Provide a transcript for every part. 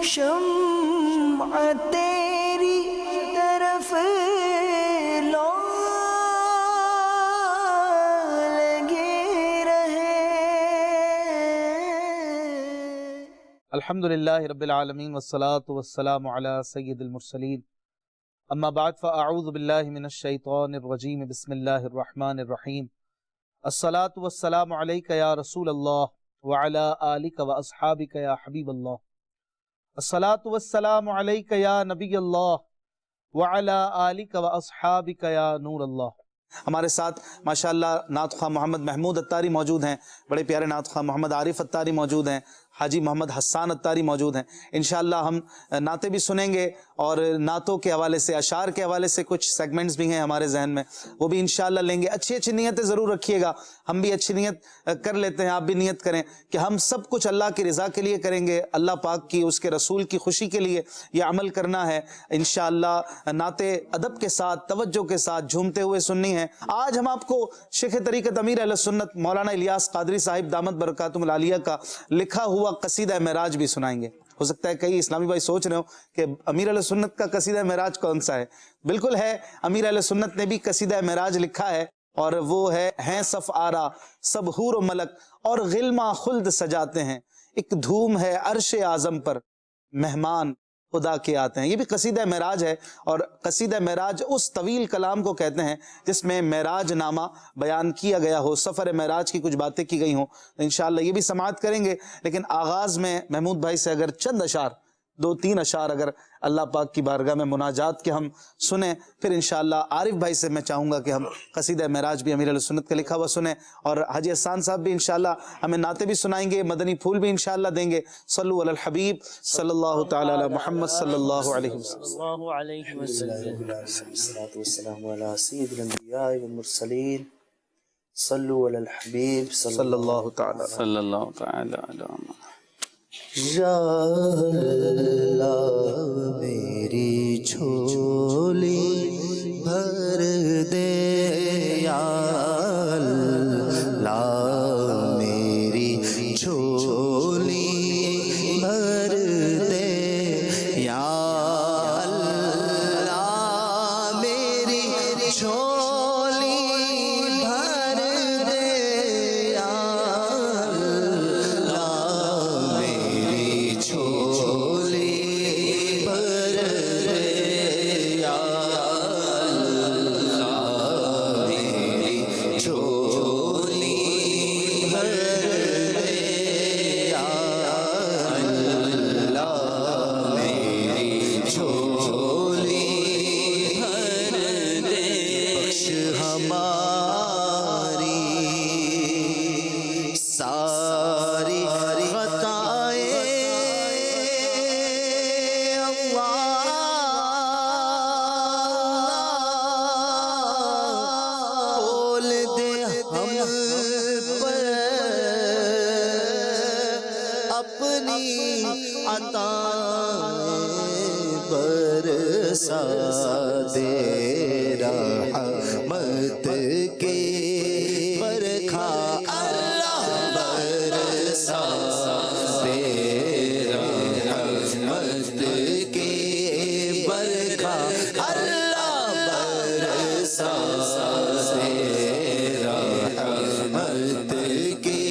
شمع تیری طرف لو لگے رہے۔ الحمدللہ رب العالمین والصلاة والسلام علی سید المرسلین، اما بعد فاعوذ باللہ من الشیطان الرجیم، بسم اللہ الرحمن الرحیم۔ الصلاة والسلام علیک یا رسول اللہ وعلی آلک واصحابک یا حبیب اللہ۔ الصلاة والسلام علیک یا نبی اللہ وعلی آلک واصحابک یا نور اللہ۔ ہمارے ساتھ ماشاءاللہ نعت خواہ محمد محمود عطاری موجود ہیں، بڑے پیارے نعت خواہ محمد عارف عطاری موجود ہیں، حاجی محمد حسان عطاری موجود ہیں۔ انشاءاللہ ہم نعتیں بھی سنیں گے اور نعتوں کے حوالے سے، اشعار کے حوالے سے کچھ سیگمنٹس بھی ہیں ہمارے ذہن میں، وہ بھی انشاءاللہ لیں گے۔ اچھی نیتیں ضرور رکھیے گا، ہم بھی اچھی نیت کر لیتے ہیں، آپ بھی نیت کریں کہ ہم سب کچھ اللہ کی رضا کے لیے کریں گے، اللہ پاک کی، اس کے رسول کی خوشی کے لیے یہ عمل کرنا ہے۔ انشاءاللہ نعتیں ادب کے ساتھ، توجہ کے ساتھ جھومتے ہوئے سننی ہے۔ آج ہم آپ کو شیخ طریقت امیر اہل سنت مولانا الیاس قادری صاحب دامت برکاتہم العالیہ کا لکھا ہوا قصیدہ معراج بھی سنائیں گے۔ ہو سکتا ہے کئی اسلامی بھائی سوچ رہے ہو کہ امیر اہل سنت کا قصیدہ معراج کون سا ہے؟ بالکل ہے، امیر اہل سنت نے بھی قصیدہ معراج لکھا ہے، اور وہ ہے: ہیں صف آرا سب حور و ملک اور غلماں خلد سجاتے ہیں، ایک دھوم ہے عرش اعظم پر مہمان خدا کے آتے ہیں۔ یہ بھی قصیدہ معراج ہے، اور قصیدہ معراج اس طویل کلام کو کہتے ہیں جس میں معراج نامہ بیان کیا گیا ہو، سفر معراج کی کچھ باتیں کی گئی ہوں۔ انشاءاللہ یہ بھی سماعت کریں گے، لیکن آغاز میں محمود بھائی سے اگر چند اشعار، 2-3 اشعار اگر اللہ پاک کی بارگاہ میں مناجات کے ہم سنیں، پھر انشاءاللہ عارف بھائی سے میں چاہوں گا کہ ہم قصیدہ معراج بھی امیر اہل سنت کا لکھا ہوا سنیں، اور حاجی حسان صاحب بھی انشاءاللہ ہمیں نعتیں بھی سنائیں گے، مدنی پھول بھی انشاءاللہ دیں گے۔ صلو علی الحبیب صلی اللہ تعالی علی محمد صلی اللہ علیہ وسلم۔ الصلاة والسلام علی سید الانبیاء والمرسلین، صلو علی الحبیب صلی اللہ تعالی صلی اللہ تعالی علی محمد۔ یا اللہ میری جھولی بھر دے، یا اللہ میری جھولی بھر دے، یا اللہ میری جھولی بھر دے، یا برسا دے رحمت کے برکھا، اللہ برسا دے رحمت کے برکھا، اللہ برسا دے رحمت کے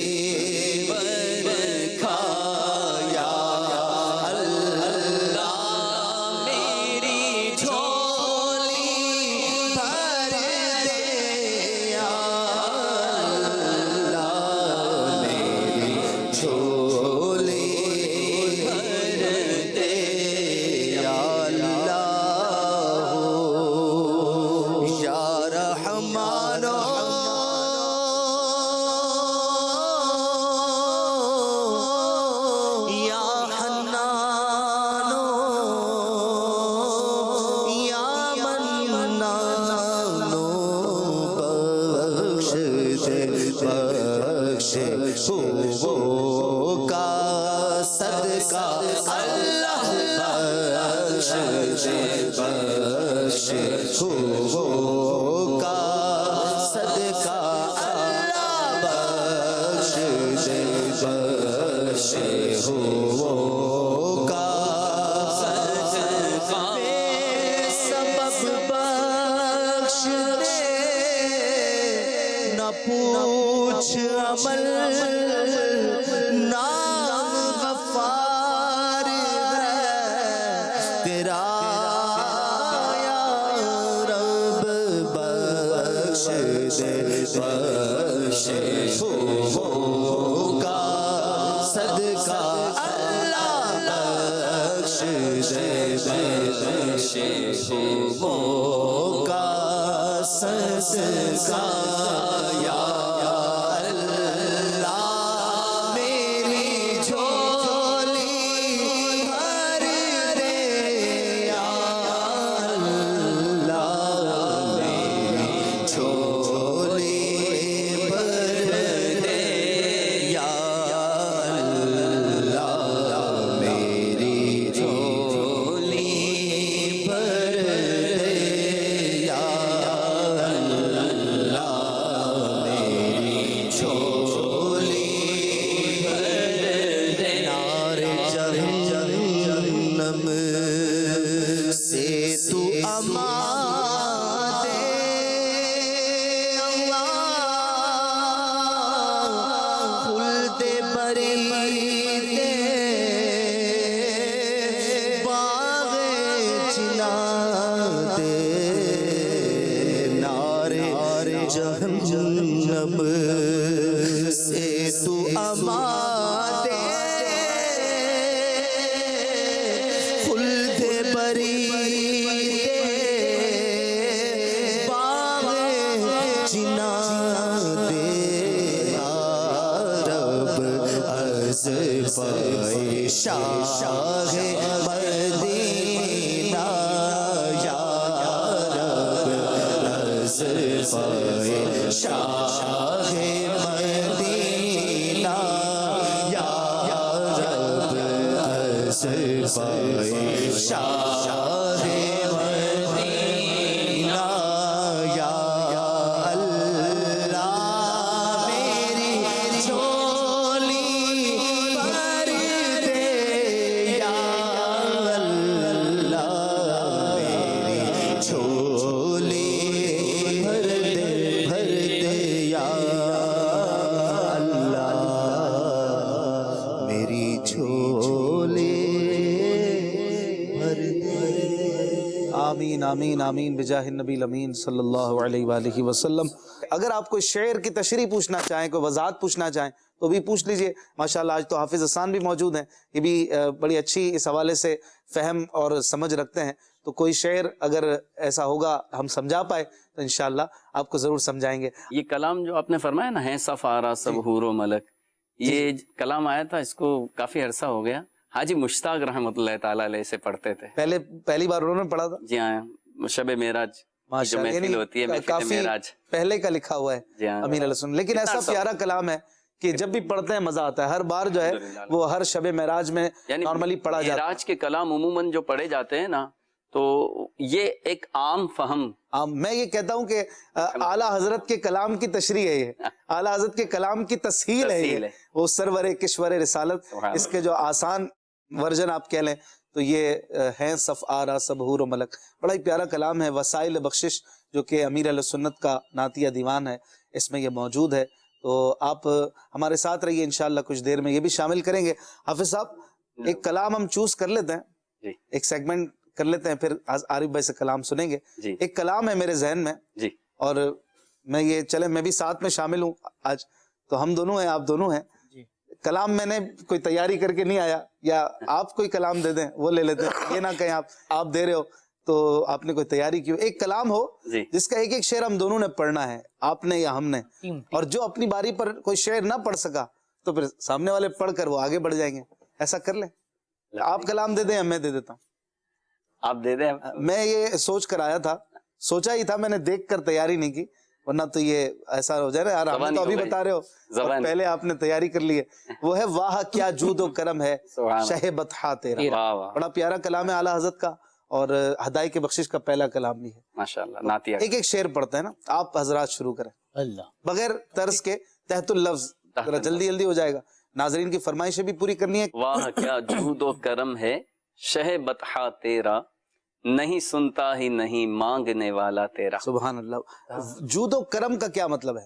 برکھا، یا وہ کا صدقہ اللہ بخش بخش، وہ کا صدقہ اللہ بخش بخش، وہ کا کچھ عمل نام غفار ہے تیرا یا رب بخش دے بخش کا صدقہ اللہ بخش دے بخش کا صدقہ یا اللہ میری جھولی بھر دے یا اللہ میری جھولی بھر دے یا اللہ میری جھولی بھر دے یا جہنم سے تو امان دے اللہ خلد بری دے باغ چنا دے نعرے جہنم سے تو امان دے خلد بری دے باغ چنا دے یا رب از پائے شاہ مدینہ یا رب از پائے شاہ مدینہ یا رب از پائے شاہ مدینہ یا اللہ میری جھولی بھر دے یا اللہ میری جھولی بھر دے یا اللہ میری جھولی بھر دے آمین آمین آمین بجاہ النبی الامین صلی اللہ علیہ وآلہ وسلم۔ اگر آپ کوئی شعر کی تشریح پوچھنا چاہیں، کوئی وضاحت پوچھنا چاہیں تو بھی پوچھ لیجئے۔ ماشاءاللہ آج تو حافظ حسان بھی موجود ہیں، یہ بھی بڑی اچھی اس حوالے سے فہم اور سمجھ رکھتے ہیں، تو کوئی شعر اگر ایسا ہوگا ہم سمجھا پائے تو انشاءاللہ آپ کو ضرور سمجھائیں گے۔ یہ کلام جو آپ نے فرمایا نا، ہے صف آرا سب حور و ملک، یہ کلام آیا تھا، اس کو کافی عرصہ ہو گیا۔ حاجی مشتاق رحمۃ اللہ تعالیٰ علیہ سے پڑھتے تھے، پہلی بار انہوں نے پڑھا تھا؟ جی ہاں، شب معراج جو محفل ہوتی ہے، محفل کافی معراج پہلے کا لکھا ہوا ہے جی ہاں، امیر علیہ السلام، لیکن ایسا پیارا کلام ہے کہ جب بھی پڑھتے ہیں مزہ آتا ہے۔ ہر بار جو ہے وہ ہر شب معراج میں نارملی پڑھا جاتا ہے۔ معراج کے کلام عموماً جو پڑھے جاتے ہیں نا، تو یہ ایک عام فہم، میں یہ کہتا ہوں کہ اعلیٰ حضرت کے کلام کی تشریح ہے، یہ اعلیٰ حضرت کے کلام کی تسہیل ہے یہ، وہ سرور کشور رسالت، اس کے جو آسان ورژن آپ کہہ لیں تو یہ ہیں صف آرا سب حور و ملک۔ بڑا ہی پیارا کلام ہے۔ وسائل بخشش جو کہ امیر اہل سنت کا نعتیہ دیوان ہے، اس میں یہ موجود ہے، تو آپ ہمارے ساتھ رہیے، انشاءاللہ کچھ دیر میں یہ بھی شامل کریں گے۔ حافظ صاحب ایک کلام ہم چوز کر لیتے ہیں، ایک سیگمنٹ کر لیتے ہیں، پھر عارف بھائی سے کلام سنیں گے۔ ایک کلام ہے میرے ذہن میں، اور میں یہ چلے میں بھی ساتھ میں شامل ہوں آج، تو ہم دونوں ہیں، آپ دونوں ہیں۔ کلام میں نے کوئی تیاری کر کے نہیں آیا، یا آپ کوئی کلام دے دیں وہ لے لیتے ہیں، یہ نہ کہیں آپ دے رہے ہو تو آپ نے کوئی تیاری کی ہو۔ ایک کلام ہو جس کا ایک ایک شعر ہم دونوں نے پڑھنا ہے، آپ نے یا ہم نے، اور جو اپنی باری پر کوئی شعر نہ پڑھ سکا تو پھر سامنے والے پڑھ کر وہ آگے بڑھ جائیں گے، ایسا کر لیں۔ آپ کلام دے دیں یا میں دے دیتا ہوں؟ آپ دے دیں۔ میں یہ سوچ کر آیا تھا، سوچا ہی تھا، میں نے دیکھ کر تیاری نہیں کی، ورنہ تو یہ ایسا ہو جائے نا یار، ہم تو ابھی بتا رہے ہو پہلے آپ نے تیاری کر لی ہے۔ وہ ہے واہ کیا جود و کرم ہے شہ بطحا تیرا، بڑا پیارا کلام ہے اعلیٰ حضرت کا، اور ہدایت بخشش کا پہلا کلام بھی ہے ماشاءاللہ۔ نعتیہ ایک ایک شعر پڑھتے ہیں نا، آپ حضرات شروع کریں بغیر طرز کے، تحت اللفظ، ذرا جلدی جلدی ہو جائے گا، ناظرین کی فرمائشیں بھی پوری کرنی ہے۔ واہ کیا جود و کرم ہے شہ بطحا تیرا، نہیں سنتا ہی نہیں مانگنے والا تیرا۔ سبحان اللہ۔ جود و کرم کا کیا مطلب ہے؟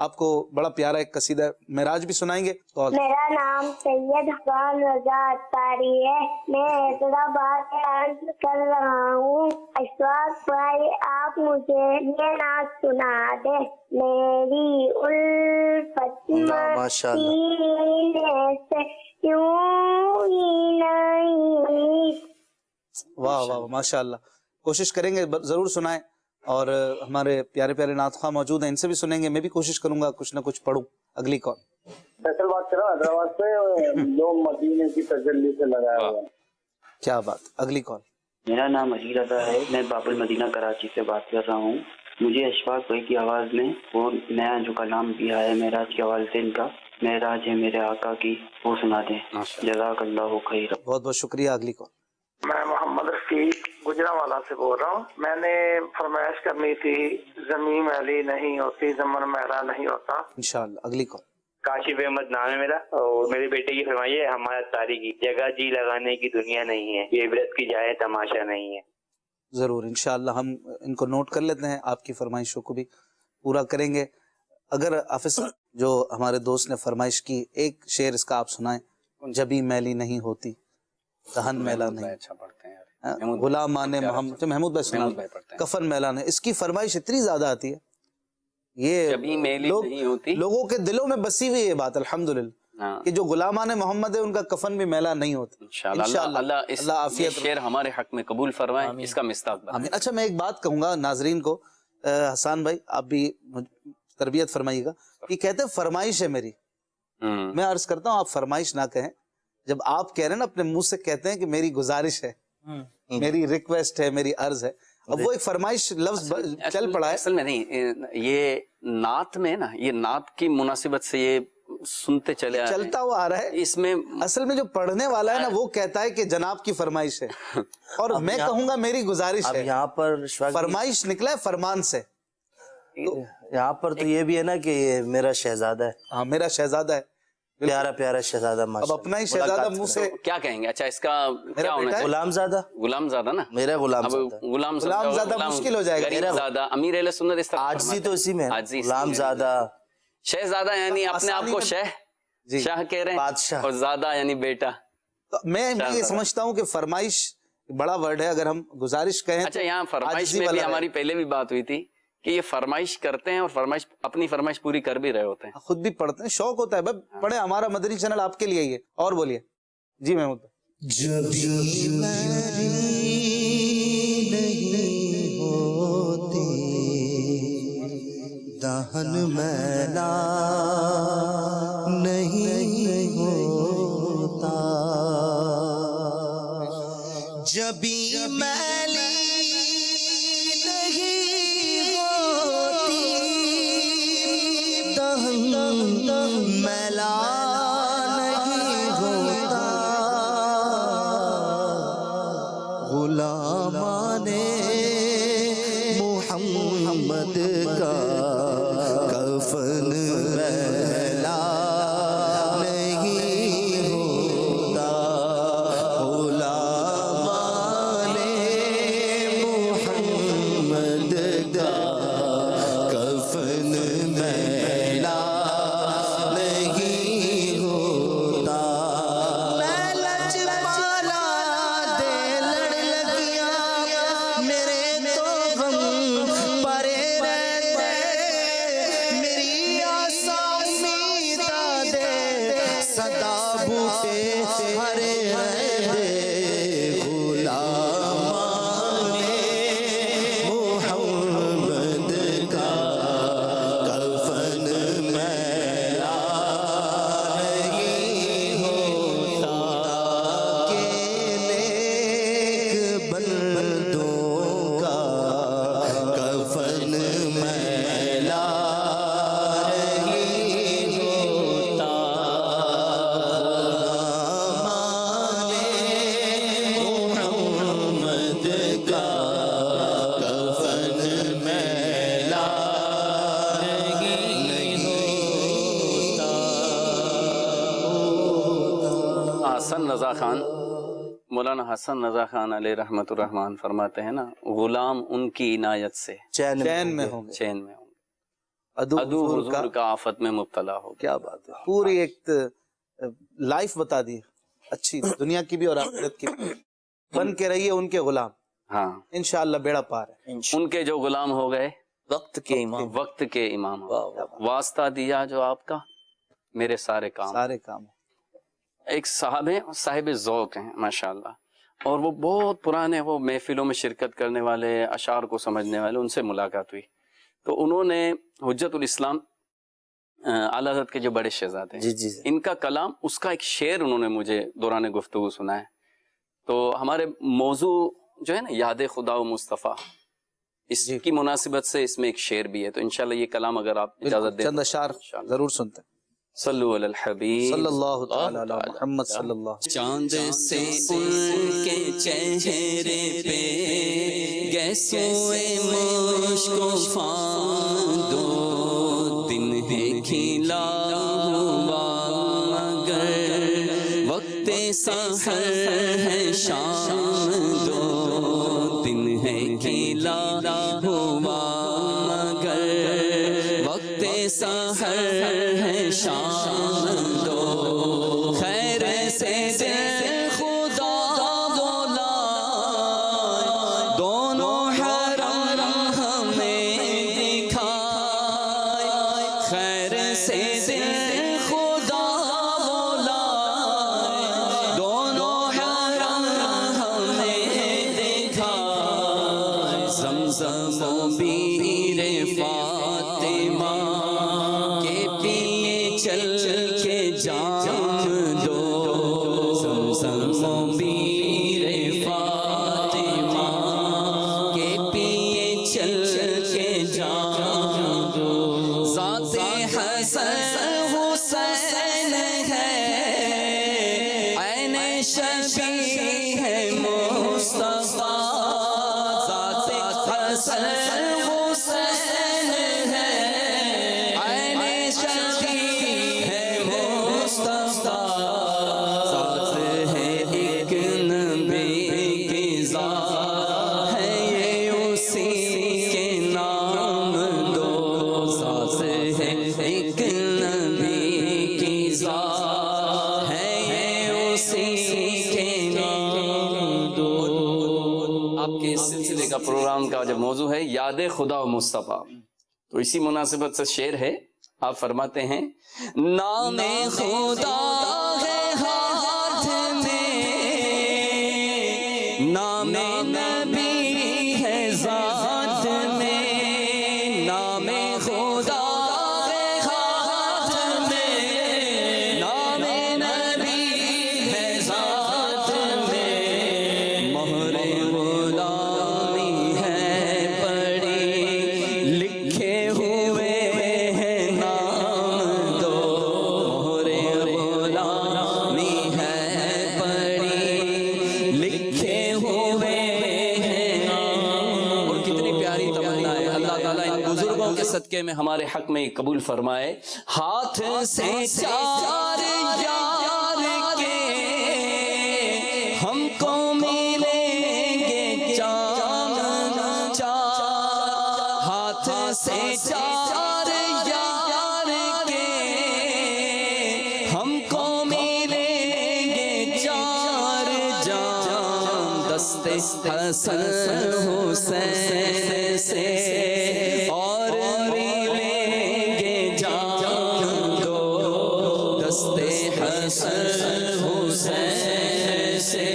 آپ کو بڑا پیارا ایک قصیدہ معراج بھی سنائیں گے تو میرا نام سید حسان رضا اتاری ہے، میں حیدرآباد سے عرض کر رہا ہوں۔ اشفاق بھائی آپ مجھے یہ نعت سنا دے، میری الفت ماشاء اللہ۔ سینے سے کیوں ہی نہیں۔ واہ واہ ماشاء اللہ، کوشش کریں گے ضرور سنائیں، اور ہمارے پیارے پیارے نعت خواہ موجود ہیں، ان سے بھی سنیں گے، میں بھی کوشش کروں گا کچھ نہ کچھ پڑھوں۔ اگلی کال فیصل بات کر رہا ہوں حیدرآباد سے، جو مدینے کی تجلی سے لگایا ہوا ہے۔ کیا بات، اگلی کال۔ میرا نام علی رضا ہے، میں باب المدینہ کراچی سے بات کر رہا ہوں۔ مجھے اشفاق بھائی کی آواز میں وہ نیا جو کلام دیا ہے معراج کے حوالے سے، ان کا معراج ہے میرے آقا کی، وہ سنا دیں، جزاک اللہ خیر۔ بہت بہت شکریہ۔ اگلی کال۔ میں محمد رفیق گجرانوالہ سے بول رہا ہوں۔ میں نے فرمائش کرنی تھی، زمین میلی نہیں ہوتی، زمن میلا نہیں ہوتا۔ انشاءاللہ اگلی کال۔ کاشف احمد نام ہے میرا، اور میرے بیٹے کی فرمائی ہے ہمارا تاریخی جگہ جی لگانے کی دنیا نہیں ہے، یہ عبرت کی جائے تماشا نہیں ہے۔ ضرور انشاءاللہ ہم ان کو نوٹ کر لیتے ہیں، آپ کی فرمائشوں کو بھی پورا کریں گے۔ اگر حافظ جو ہمارے دوست نے فرمائش کی، ایک شعر اس کا آپ سنائیں، جبھی میلی نہیں ہوتی دہن میلا نہیں، اچھا پڑھتے ہیں غلام آنے محمد، محمود بھائی سنا، کفن میلا نہیں۔ اس کی فرمائش اتنی زیادہ آتی ہے، یہ جبھی میلی نہیں ہوتی، لوگوں کے دلوں میں بسی ہوئی یہ بات الحمدللہ کہ جو غلامان محمد ہے ان کا کفن بھی میلا نہیں ہوتا۔ انشاءاللہ اللہ اس شعر ہمارے حق میں قبول فرمائے، اس کا مصداق بنائے۔ اچھا میں ایک بات کہوں گا ناظرین کو، حسان بھائی آپ بھی تربیت فرمائیے گا، یہ کہتے ہیں فرمائش ہے میری، میں عرض کرتا ہوں آپ فرمائش نہ کہیں، جب آپ کہہ رہے ہیں نا اپنے منہ سے کہتے ہیں کہ میری گزارش ہے، میری ریکویسٹ ہے، میری عرض ہے، اب وہ ایک فرمائش لفظ چل پڑا ہے۔ اصل میں نہیں، یہ نعت میں نا، یہ نعت کی مناسبت سے یہ سنتے چلے چلتا ہوا آ رہا ہے، اس میں اصل میں جو پڑھنے والا ہے نا وہ کہتا ہے کہ جناب کی فرمائش ہے، اور میں کہوں گا میری گزارش اب ہے۔ یہاں پر فرمائش نکلا ہے فرمان سے، یہاں پر تو یہ بھی ہے نا کہ یہ میرا شہزادہ ہے، ہاں میرا شہزادہ ہے، پیارا پیارا شہزادہ، اب ماشاء اپنا ہی شہزادہ منہ سے کیا کہیں گے؟ اچھا اس کا کیا ہونا چاہیے؟ غلام زادہ، غلام زادہ نا، میرا غلام اب زادہ، غلام زادہ مشکل ہو جائے گا، غریب زادہ، امیر اہل سنت اس طرح عاجزی تو اسی میں ہے، عاجزی غلام زادہ، شہزادہ یعنی اپنے آپ کو شاہ کہہ رہے ہیں، بادشاہ، اور زادہ یعنی بیٹا۔ میں یہ سمجھتا ہوں کہ فرمائش بڑا ورڈ ہے، اگر ہم گزارش کہیں۔ اچھا یہاں فرمائش میں بھی ہماری پہلے بھی بات ہوئی تھی کہ یہ فرمائش کرتے ہیں اور فرمائش اپنی فرمائش پوری کر بھی رہے ہوتے ہیں، خود بھی پڑھتے ہیں، شوق ہوتا ہے بھائی پڑھیں، ہمارا مدنی چینل آپ کے لیے ہی ہے۔ اور بولیے جی محمود دہن میلا نہیں ہوتا، جبھی میلی نہیں ہوتی دہن میلا نہیں ہوتا، غلامان محمد کا کفن میلا نہیں ہوتا، غلامان محمد کا کفن میلا نہیں ہوتا، میں لج پالا دے لڑ لگیاں میرے تو غم پرے رہتے، میری آسا امیدہ دے صدا بوٹے ہرے رہتے، غلامان محمد کا کفن میلا نہیں ہوتا، کہ نیک بندوں کا کفن میلا نہیں ہوتا، غلامان محمد کا کفن میلا نہیں ہوتا۔ حسن رضا خان، مولانا حسن رضا خان علیہ رحمت الرحمن فرماتے ہیں نا، غلام ان کی عنایت سے چین میں ہوں گے۔ چین میں ہوں گے۔ ادو حضور کا آفت میں مبتلا ہو. کیا بات ہے، پوری ایک لائف بتا دی اچھی، دنیا کی بھی اور آخرت کی بھی. بن کے رہیے ان کے غلام، ہاں انشاءاللہ بیڑا پار ہے. ان کے جو غلام ہو گئے وقت کے امام. وقت کے امام. واسطہ دیا جو آپ کا میرے سارے کام. سارے کام. ایک صاحب ہیں، صاحب ذوق ہیں ماشاءاللہ، اور وہ بہت پرانے، وہ محفلوں میں شرکت کرنے والے، اشعار کو سمجھنے والے، ان سے ملاقات ہوئی تو انہوں نے حجت الاسلام اعلیٰ حضرت کے جو بڑے شہزادے ہیں، جی ان کا کلام، اس کا ایک شعر انہوں نے مجھے دوران گفتگو سنا ہے. تو ہمارے موضوع جو ہے نا یاد خدا و مصطفیٰ، اس کی مناسبت سے اس میں ایک شعر بھی ہے، تو انشاءاللہ یہ کلام اگر آپ اجازت دیں چند اشعار ضرور سنتے ہیں. صلو علی الحبیب صلی اللہ تعالی علی محمد صلی اللہ. چاند سے ان کے چہرے پہ گیسوئے مشک و فان، دو دن ہے کھلا ہوا مگر وقت سحر ہے شام، دو دن ہے کھلا ہوا مگر وقت سحر ہے شام، دو خیر سے دل خدا بولا، دونوں حرم ہمیں دکھائے، خیر سے دل خدا بولا، دونوں حرم ہمیں دکھائے، زمزم و بیر فاطمہ کے پیے چل کے جام دو، زمزم و بیر فاطمہ کے پیے چل کے جام دو، ذات حسن حسین ہے، عین شبیہ ہے مصطفیٰ، ذات حسن حسین ہے، عین شبیہ ہے مصطفیٰ، ذات ہے ایک نبی کی ذات ہے، یہ اسی کے نام دو، ذات ہے ایک نبی کی ذات ہے، یہ اسی کے نام دو. آپ کے اس سلسلے کا پروگرام کا جب موضوع ہے یاد خدا و مصطفیٰ، تو اسی مناسبت سے شعر ہے. آپ فرماتے ہیں نام خدا ہے ہاتھ میں، نام نبی ہے ذات میں، نام خدا ہے ہاتھ میں، نام نبی ہے ذات میں، مہر غلامی ہے پڑی، لکھے ہوئے ہیں نام دو، مہر غلامی ہے پڑی، لکھے ہوئے ہیں نام. اور کتنی پیاری تمنا ہے، اللہ تعالیٰ ان بزرگوں کے صدقے میں ہمارے حق میں قبول فرمائے. ہاتھ سے چار یار کے ہم کو ملیں گے چاند چار، ہاتھ سے چار یار کے ہم کو ملیں گے چار جام، دست حسن حسین سے اور ملیں گے جام دو، دست حسن حسین سے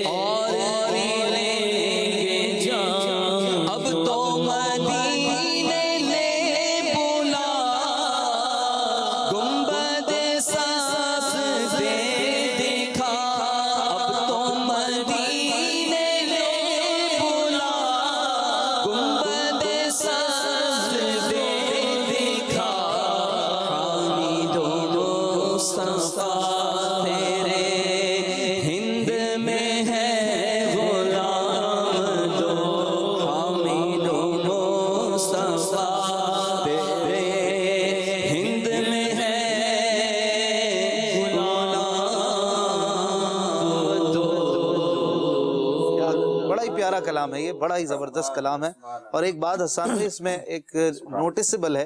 اور ملیں گے جام. اب تو مدینے لے بلا، گنبد سبز دے دکھا، اب تو مدینے لے بلا، گنبد سبز دے دکھا، حامد و مصطفیٰ تیرے ہند میں ہے غلام دو، حامد و مصطفیٰ تیرے ہند میں ہے غلام دو. بڑا ہی پیارا کلام ہے یہ، بڑا ہی زبردست کلام ہے. اور ایک بات حسان بھائی اس میں ایک نوٹسبل ہے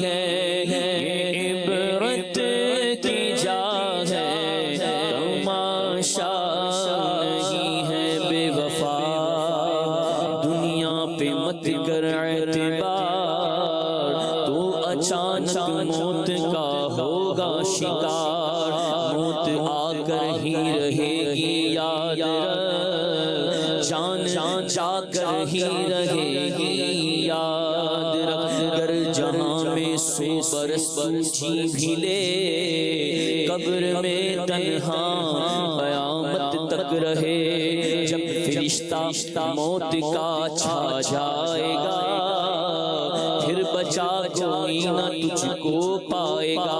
ہے یہ عبرت کی جا ہے تماشا نہیں ہے بے وفا دنیا پہ مت کر اعتبار تو اچانک موت کا ہوگا شکار موت آ کر ہی رہے گی یاد جان جا کر ہی رہے گی یاد رکھ کر جہاں میں سو برس جی بھی لے قبر میں تنہا قیامت تک رہے جب فرشتہ موت کا چھا جائے گا پھر بچا کوئی نہ تجھ کو پائے گا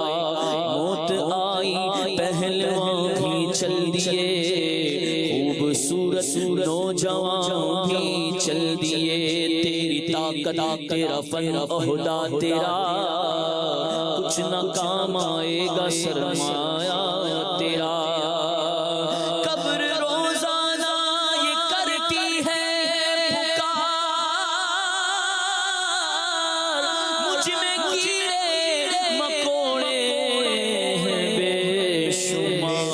موت آئی پہلوان بھی چل دیے خوبصورت نوجوان بھی چل دیے تیری طاقت تیرا فن عہدہ تیرا کچھ نہ کام آئے گا سرمایہ تیرا قبر روزانہ یہ کرتی ہے پکار مجھ میں کیڑے مکوڑے ہیں بے شمار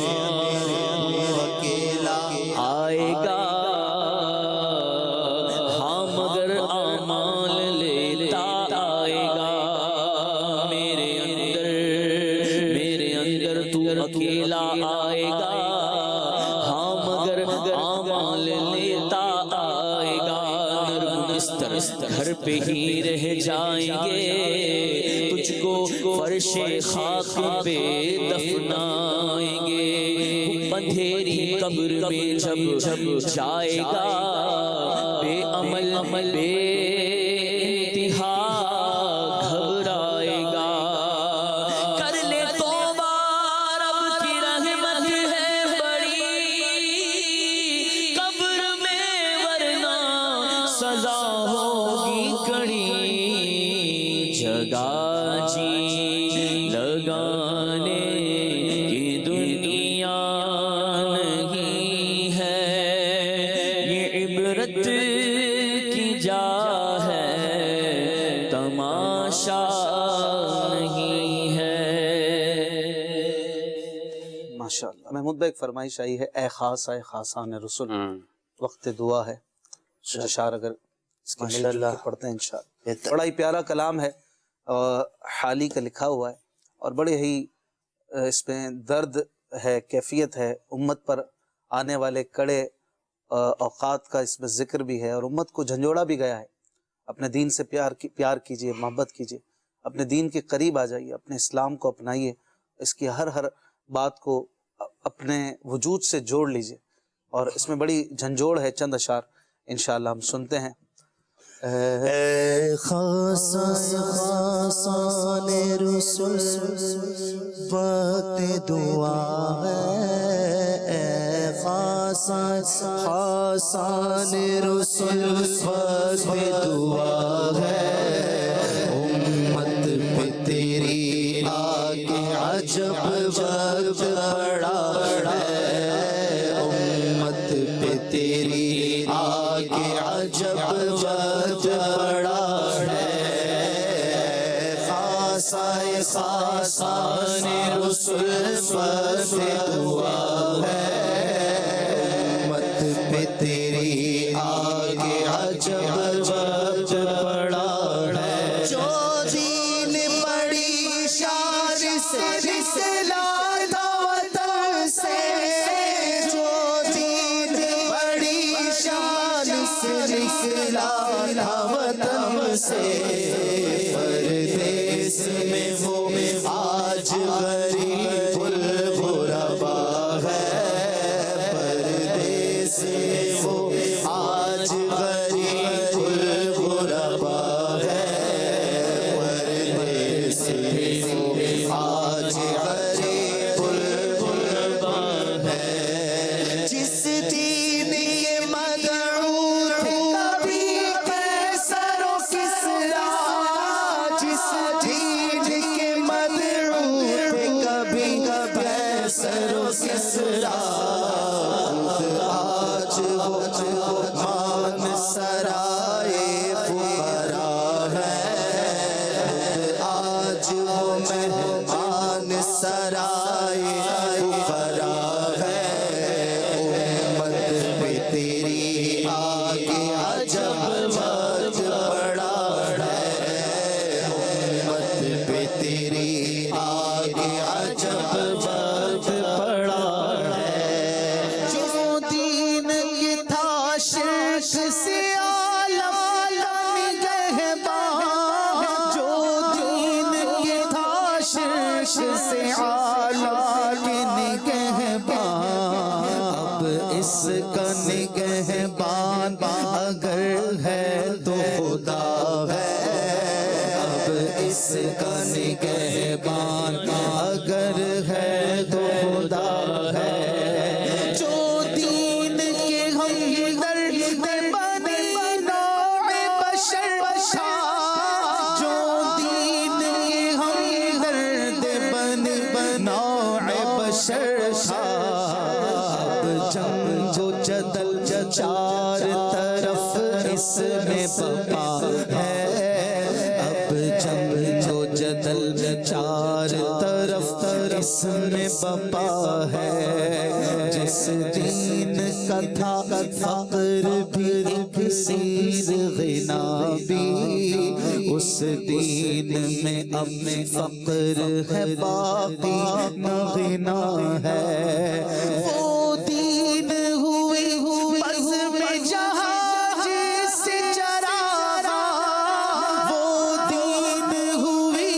آئے گا ہاں مگر اعمال لیتا آئے گا میرے اندر تو اکیلا آئے گا ہاں مگر اعمال لیتا آئے گا نرم بستر گھر پہ ہی رہ جائیں گے تجھ کو فرش خاک پہ دفنائیں گے اندھیری قبر میں جب جائے گا بے عمل بے انتہا گھبرائے گا کر لے توبہ رب کی رحمت ہے بڑی قبر میں ورنہ سزا ہوگی کڑی جگہ جی لگانے کی دنیا نہیں ہے یہ عبرت کی جا ہے تماشا نہیں ہے ماشاءاللہ محمود بھائی ایک فرمائش آئی ہے اے خاص اے خاصان رسول وقت دعا ہے اشعار اگر اس کی مل جل کے پڑھتے ہیں انشاءاللہ بڑا ہی پیارا کلام ہے حالی کا لکھا ہوا ہے اور بڑے ہی اس میں درد ہے کیفیت ہے امت پر آنے والے کڑے اوقات کا اس میں ذکر بھی ہے اور امت کو جھنجھوڑا بھی گیا ہے اپنے دین سے پیار کیجئے محبت کیجئے اپنے دین کے قریب آ جائیے اپنے اسلام کو اپنائیے اس کی ہر بات کو اپنے وجود سے جوڑ لیجئے اور اس میں بڑی جھنجھوڑ ہے چند اشعار انشاءاللہ ہم سنتے ہیں اے خاصان رسول وقت دعا ہے اے خاصان رسول وقت دعا ہے امت پہ تیری آگے عجب وقت پڑا ہے امت پہ تیری آگے عجب وقت پڑا ہے خاصان رسول وقت دعا ہے امت پہ تیری آگے عجب وقت پڑا ہے جو دین بڑی شان سے نکلا وطن سے جو دین بڑی شان سے نکلا وطن سے پردیس میں وہ آج غریب الغربا ہے پردیس میں وہ آج غریب الغربا ہے پردیس میں وہ آج غریب الغربا ہے جس دین کے مدعو تھے کبھی قیصر و کسریٰ جس دین کے مدعو تھے کبھی قیصر و کسریٰ آج وہ مان سرائے فقراء ہے مہمان سرائے فقرا ہے امت پہ تیری آگے عجب وقت پڑا ہے امت پہ تیری آگے عجب وقت پڑا ہے جو دین کی تھا شرک سے سے عالم نگہبان اب اس کا نگہبان اگر ہے تو خدا ہے اب اس کا نگہبان اگر ہے تو خدا ہے جو دین کے ہم درد بنے نوع بشر جو دین کے ہم درد نوع بشر اب جنگ و جدل چار طرف اس میں بپا ہے اب جنگ و جدل چار طرف اس میں بپا ہے جس دین کا تھا فقر بھی اکسیر غنا بھی اس دین میں اب فقر ہے باقی نہ غنا ہے وہ دین ہوئی بزم جہاں جس چراغا وہ دین ہوئی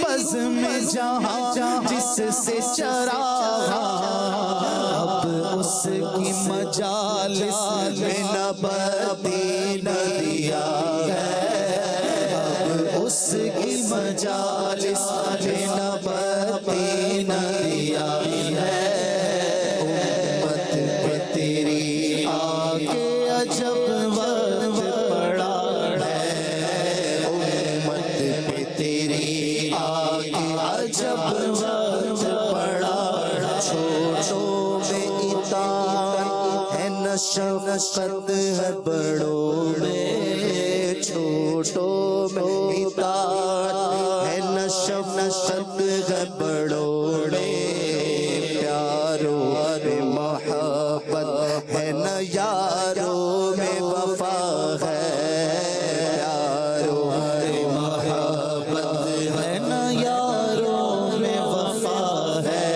بزم جہاں جس سے چراغا اب اس کی مجالس میں نہ بدین دیا ہے اس کی مجالس میں نہ بدین دیا ہے امت پہ تیری آگے عجب وقت پڑا ہے امت پہ تیری آگے عجب وقت پڑا چھوٹوں میں اطاعت ہے نہ شفقت ہے بڑوں میں چھوٹوں میں اطاعت ہے نہ شفقت ہے بڑوں میں پیاروں میں محبت ہے نہ یاروں میں وفا ہے پیاروں میں محبت ہے نہ یاروں میں وفا ہے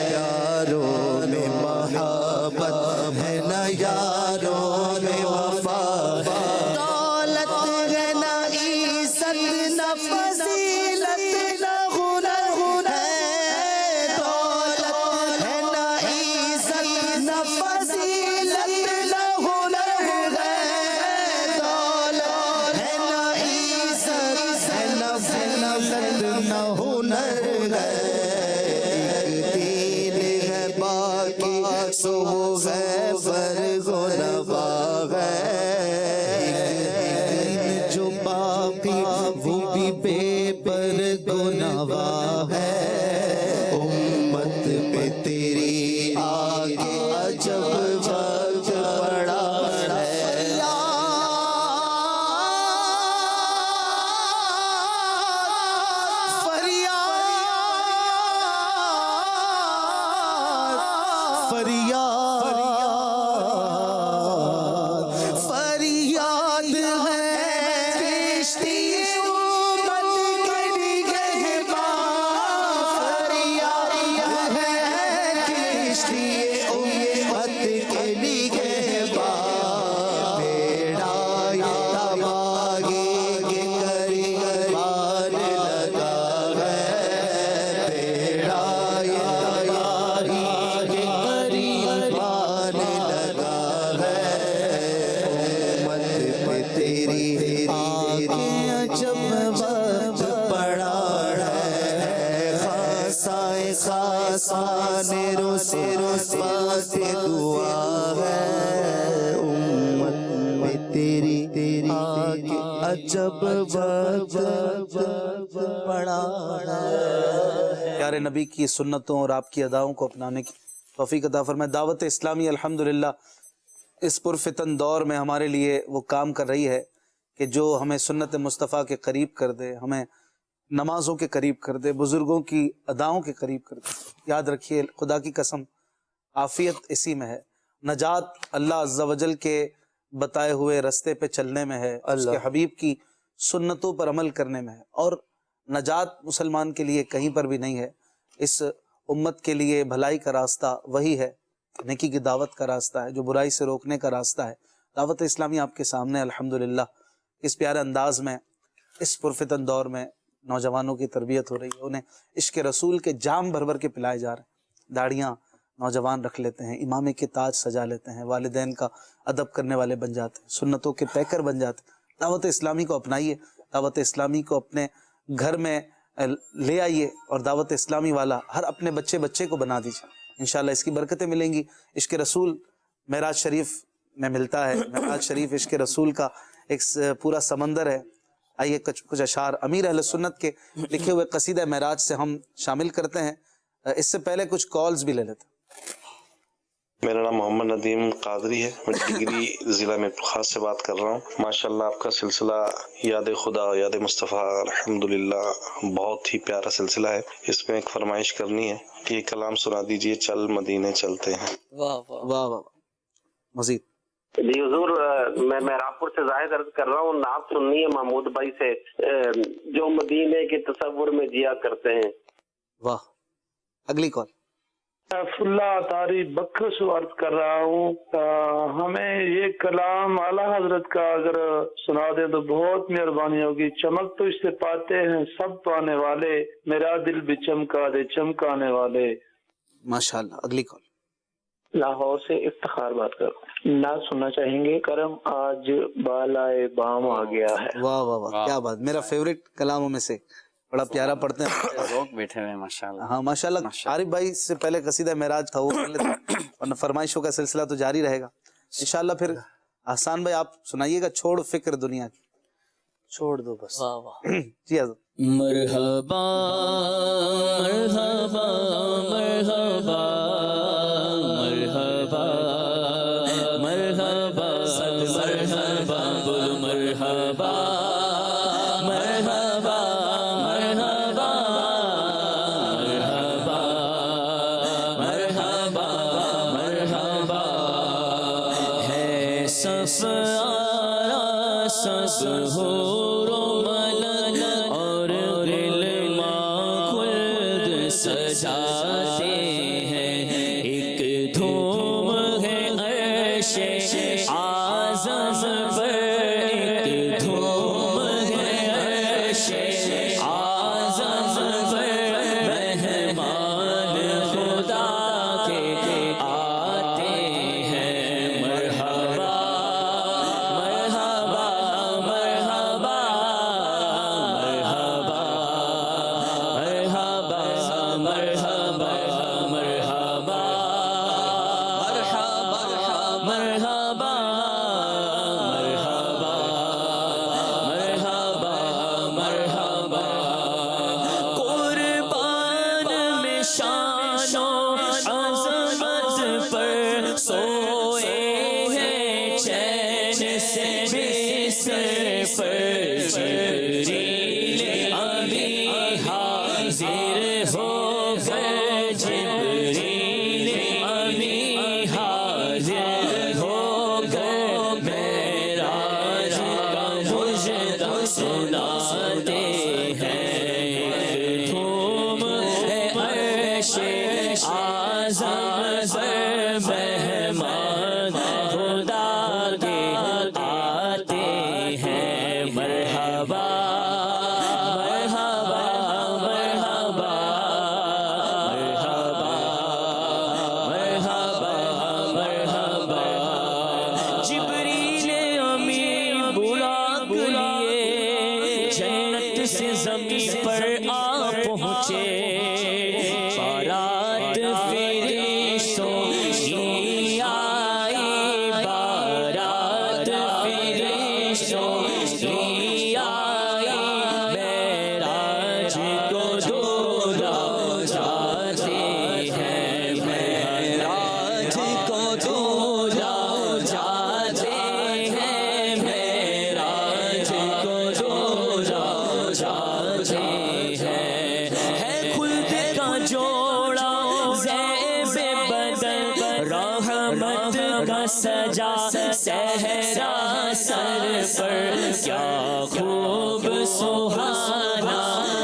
پیاروں میں محبت ہے نہ یاروں میں وفا ہے دولت ہے نہ عزت نہ فضیلت نہ غنر ہے دولت ہے نہ عزت نہ فضیلت نہ غنر ہے دولت ہے نہ عزت ہے نہ فضیلت نہ ہنر ہے ایک دین ہے باقی سو ہے فرق و نوا ہے جو باقی وہ بھی بے برگ و نوا ہے امت پہ تیری آگے عجب وقت پڑا ہے فریاد ہے کشتی امت کے نگہبان فریاد ہے کشتی امت کے نگہبان بیڑا تباہی کے قریبان لگا ہے بیڑا تباہی کے قریبان لگا ہے امت پہ تیری آگے عجب وقت پڑا ہے خاصائے خاصانے روسے بات دعا ہے امت پہ تیری آگے عجب وقت پڑا ہے پیارے نبی کی سنتوں اور آپ کی اداؤں کو اپنانے کی توفیق عطا فرمائے۔ دعوت اسلامی الحمدللہ اس پرفتن دور میں ہمارے لیے وہ کام کر رہی ہے کہ جو ہمیں سنت مصطفیٰ کے قریب کر دے، ہمیں نمازوں کے قریب کر دے، بزرگوں کی اداؤں کے قریب کر دے۔ یاد رکھیے خدا کی قسم عافیت اسی میں ہے، نجات اللہ عز و جل کے بتائے ہوئے رستے پہ چلنے میں ہے، اس کے حبیب کی سنتوں پر عمل کرنے میں ہے، اور نجات مسلمان کے لیے کہیں پر بھی نہیں ہے۔ اس امت کے لیے بھلائی کا راستہ وہی ہے، نیکی کی دعوت کا راستہ ہے، جو برائی سے روکنے کا راستہ ہے۔ دعوت اسلامی آپ کے سامنے الحمدللہ اس پیارے انداز میں، اس پرفتن دور میں نوجوانوں کی تربیت ہو رہی ہے، انہیں عشق رسول کے جام بھر بھر کے پلائے جا رہے ہیں۔ داڑیاں نوجوان رکھ لیتے ہیں، امامے کے تاج سجا لیتے ہیں، والدین کا ادب کرنے والے بن جاتے ہیں، سنتوں کے پیکر بن جاتے ہیں۔ دعوت اسلامی کو اپنائیے، دعوت اسلامی کو اپنے گھر میں لے آئیے، اور دعوت اسلامی والا ہر اپنے بچے کو بنا دیجیے، انشاءاللہ اس کی برکتیں ملیں گی۔ عشق رسول معراج شریف میں ملتا ہے، معراج شریف عشق رسول کا ایک پورا سمندر ہے۔ آئیے کچھ اشعار امیر اہل سنت کے لکھے ہوئے قصیدہ معراج سے ہم شامل کرتے ہیں، اس سے پہلے کچھ کالز بھی لے لیتے ہیں۔ میرا نام محمد ندیم قادری ہے، میں ڈگری ضلع میں خاص سے بات کر رہا ہوں۔ ماشاءاللہ آپ کا سلسلہ یاد خدا یاد مصطفیٰ الحمدللہ بہت ہی پیارا سلسلہ ہے۔ اس میں ایک فرمائش کرنی ہے کہ یہ کلام سنا دیجئے، چل مدینے چلتے ہیں۔ واہ واہ واہ واہ، مزید۔ جی حضور، میں مہرامپور سے زاہد عرض کر رہا ہوں، نعت سننی ہے محمود بھائی سے، جو مدینے کے تصور میں جیا کرتے ہیں۔ واہ، اگلی کال۔ اللہ تاری بکر سے عرض کر رہا ہوں، ہمیں یہ کلام اعلیٰ حضرت کا اگر سنا دیں تو بہت مہربانی ہوگی۔ چمک تو اس سے پاتے ہیں سب پانے والے، میرا دل بھی چمکا دے چمکانے والے۔ ماشاءاللہ، اگلی کال۔ لاہور سے افتخار بات کر نہ سننا چاہیں گے، کرم آج بالائے بام آ گیا ہے۔ واہ واہ واہ، کیا بات، میرا فیوریٹ کلاموں میں سے، بڑا پیارا پڑھتے ہیں، ذوق بیٹھے ہوئے ماشاءاللہ۔ ہاں ماشاءاللہ۔ عارف بھائی سے پہلے قصیدہ معراج تھا، وہ کر لیتے ہیں، ورنہ فرمائشوں کا سلسلہ تو جاری رہے گا انشاءاللہ۔ پھر احسان بھائی آپ سنائیے گا، چھوڑ فکر دنیا کی، چھوڑ دو بس۔ واہ واہ، جی حضرت۔ مرحبا مرحبا مرحبا مرحبا مرحبا مرحبا بول مرحبا مرحبا مرحبا مرحبا مرحبا مرحبا ہے صف آرا سس ہو سجاتے ہیں، ایک دھوم ہے عرش اعظم پر، ایک دھوم ہے عرش اعظم پر، مہمان خدا کے آتے ہیں۔ مرحبا مرحبا مرحبا مرحبا مرحبا مرحبا مرحبا مرحبا مرحبا مرحبا قربان میں شان و عظمت پر سوئے ہیں چین سے بستر پر، جبریل ابھی حاضر ہو گئے، جبریل ابھی حاضر ہو گئے، معراج کا مجدہ سناتے ہیں، دھوم ہے عرش اعظم پر، مہمان خدا کے آتے ہیں۔ مرحبا مرحبا مرحبا مرحبا مرحبا جبریل امین براق لیے جنت سے زمین پر آ پہنچے، بارات فرشتوں کی آئی، بارات فرشتوں کی آئی، معراج کو دورہ جاتے ہیں، معراج کو دورہ جاتے ہیں، معراج کو دورہ جاتے سجا صحرا سر پر کیا خوب سہانا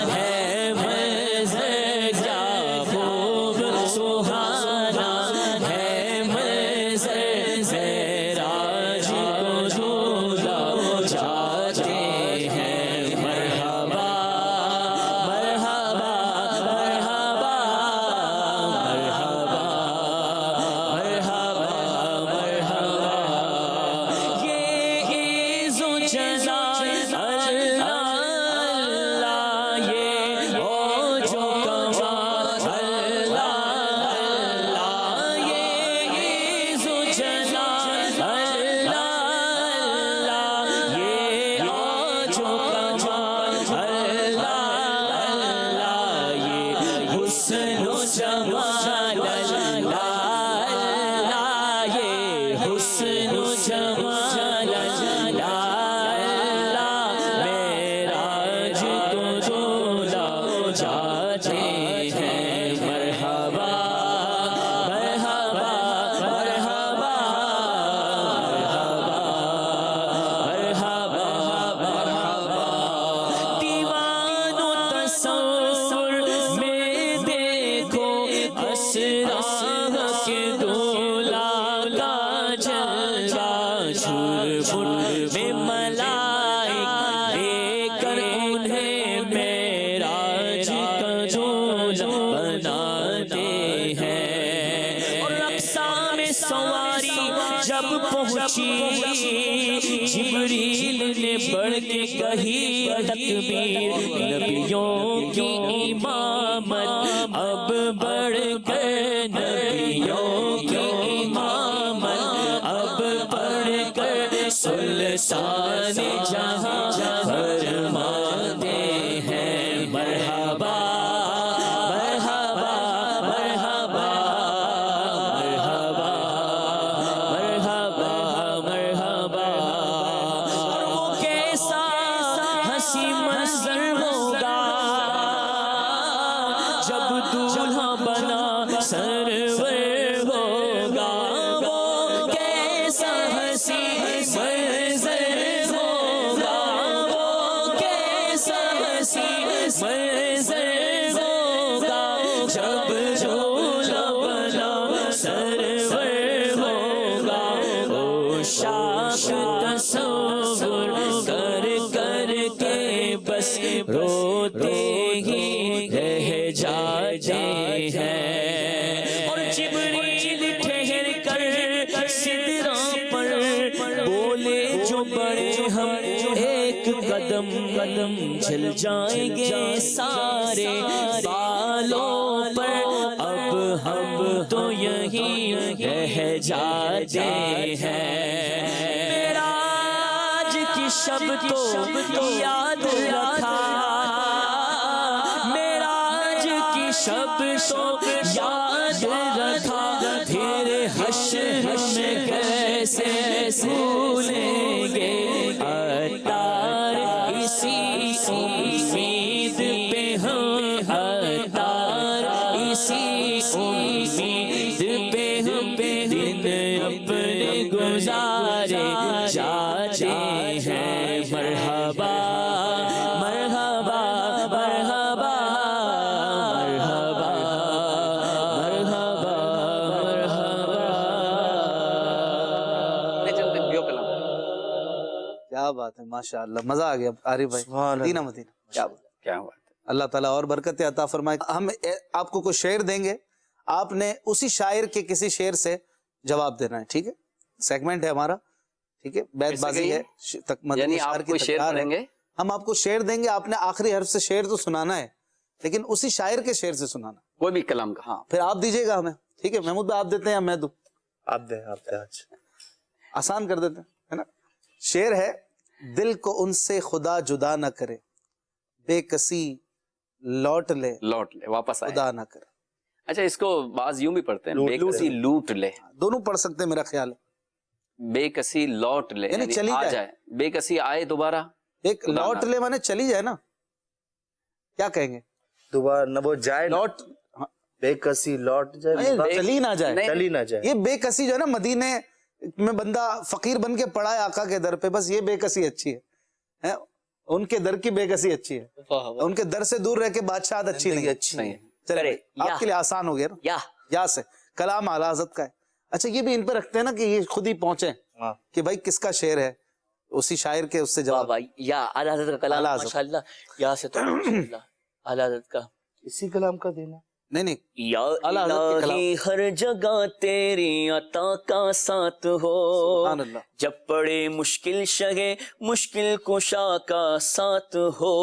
ہے منظر کیا خوب سہانا ہے منظر معراج کو جھولا جاتے ہیں مرحبا مرحبا مرحبا مرحبا مرحبا مرحبا یہ عز و جلال اللہ یہ عوج و کمال اللہ یہ عز و جلال اللہ یہ عوج و کمال اللہ یہ حسن و جمال اللہ یہ حسن و جمال اللہ معراج کو جھولا جاتے ہیں مرحبا مرحبا مرحبا مرحبا مرحبا دیوان و تصور میں دیکھو اسرار کے دولا کا جلوہ چھوڑ میں ملائک لے کر انہیں معراج کا جھولا بناتے ہیں اور اقصا میں سواری جب پہنچی جبریل نے بڑھ کے کہی تکبیر نبیوں کی امامت اب بڑھ کر نبیوں کی امامت اب بڑھ کر سلطان جہاں فرماتے ہیں مرحبا مرحبا مرحبا مرحبا مرحبا مرحبا اور وہ کیسا ہنسی منظر ہوگا جب دولہا بنا سرور ہوگا وہ کیسا ہنسی منظر ہوگا وہ کیسا ہنسی منظر ہوگا جب جھولا بنا سرور ہوگا او شاخ تصور کر کر کے بس روتے ہی رہ جاتے ہیں اور جبریل ٹھہر کر سدرا پر بولے جو بڑے ہم ایک قدم قدم چل جائیں گے سارے بالوں پر اب ہم تو یہیں رہ جاتے ہیں معراج کی شب تو یاد رکھا معراج کی شب تو یاد رکھا پھر حشر میں کیسے بھولیں گے اتار اسی امید پہ ہم اتار اسی امید پہ ہم دن اپنے گزارے جاتے ہیں مرحبا مرحبا مرحبا مرحبا مرحبا مرحبا کیا بات ہے ماشاء اللہ مزہ آ گیا عارف بھائی مدینہ مدینہ کیا بات کیا ہوا اللہ تعالیٰ اور برکتیں عطا فرمائے ہم آپ کو کوئی شعر دیں گے آپ نے اسی شاعر کے کسی شعر سے جواب دینا ہے ٹھیک ہے سیگمنٹ ہے ہمارا ٹھیک ہے بیت بازی ہے یعنی آپ کو شعر دیں گے ہم آپ کو شعر دیں گے آپ نے آخری حرف سے شعر تو سنانا ہے لیکن اسی شاعر کے شعر سے سنانا کوئی بھی کلام کا ہاں پھر آپ دیجئے گا ہمیں ٹھیک ہے محمود بھائی آپ دیتے ہیں یا میں دوں آپ دیں آسان کر دیتے ہیں نا شعر ہے دل کو ان سے خدا جدا نہ کرے بے کسی لوٹ لے واپس آئے خدا نہ کرے اچھا اس کو بعض یوں بھی پڑھتے ہیں بے کسی لوٹ لے دونوں پڑھ سکتے ہیں میرا خیال ہے بے کسی لوٹ لے یعنی چلی جائے بے کسی آئے دوبارہ ایک لوٹ لے مانے چلی جائے نا کیا کہیں گے دوبارہ نہ وہ جائے لوٹ بے کسی لوٹ جائے چلی نہ جائے چلی نہ جائے یہ بے کسی جو ہے نا مدینے میں بندہ فقیر بن کے پڑا ہے آقا کے در پہ، بس یہ بے کسی اچھی ہے، ان کے در کی بے کسی اچھی ہے، ان کے در سے دور رہ کے بادشاہت اچھی نہیں ہے۔ چلے آپ کے لیے آسان ہو گیا نا، یا سے کلام اعلیٰ حضرت کا ہے۔ اچھا یہ بھی ان پہ رکھتے ہیں نا کہ یہ خود ہی پہنچے کہ بھائی کس کا شعر ہے، اسی شاعر کے اس سے جواب۔ یا اعلیٰ حضرت کا کلام ماشاءاللہ، یا سے تو ماشاءاللہ اعلیٰ حضرت کا اسی کلام کا دینا نہیں یا الہی ہر جگہ تیری عطا کا ساتھ ہو، جب پڑے مشکل شگے مشکل کشا کا ساتھ ہو،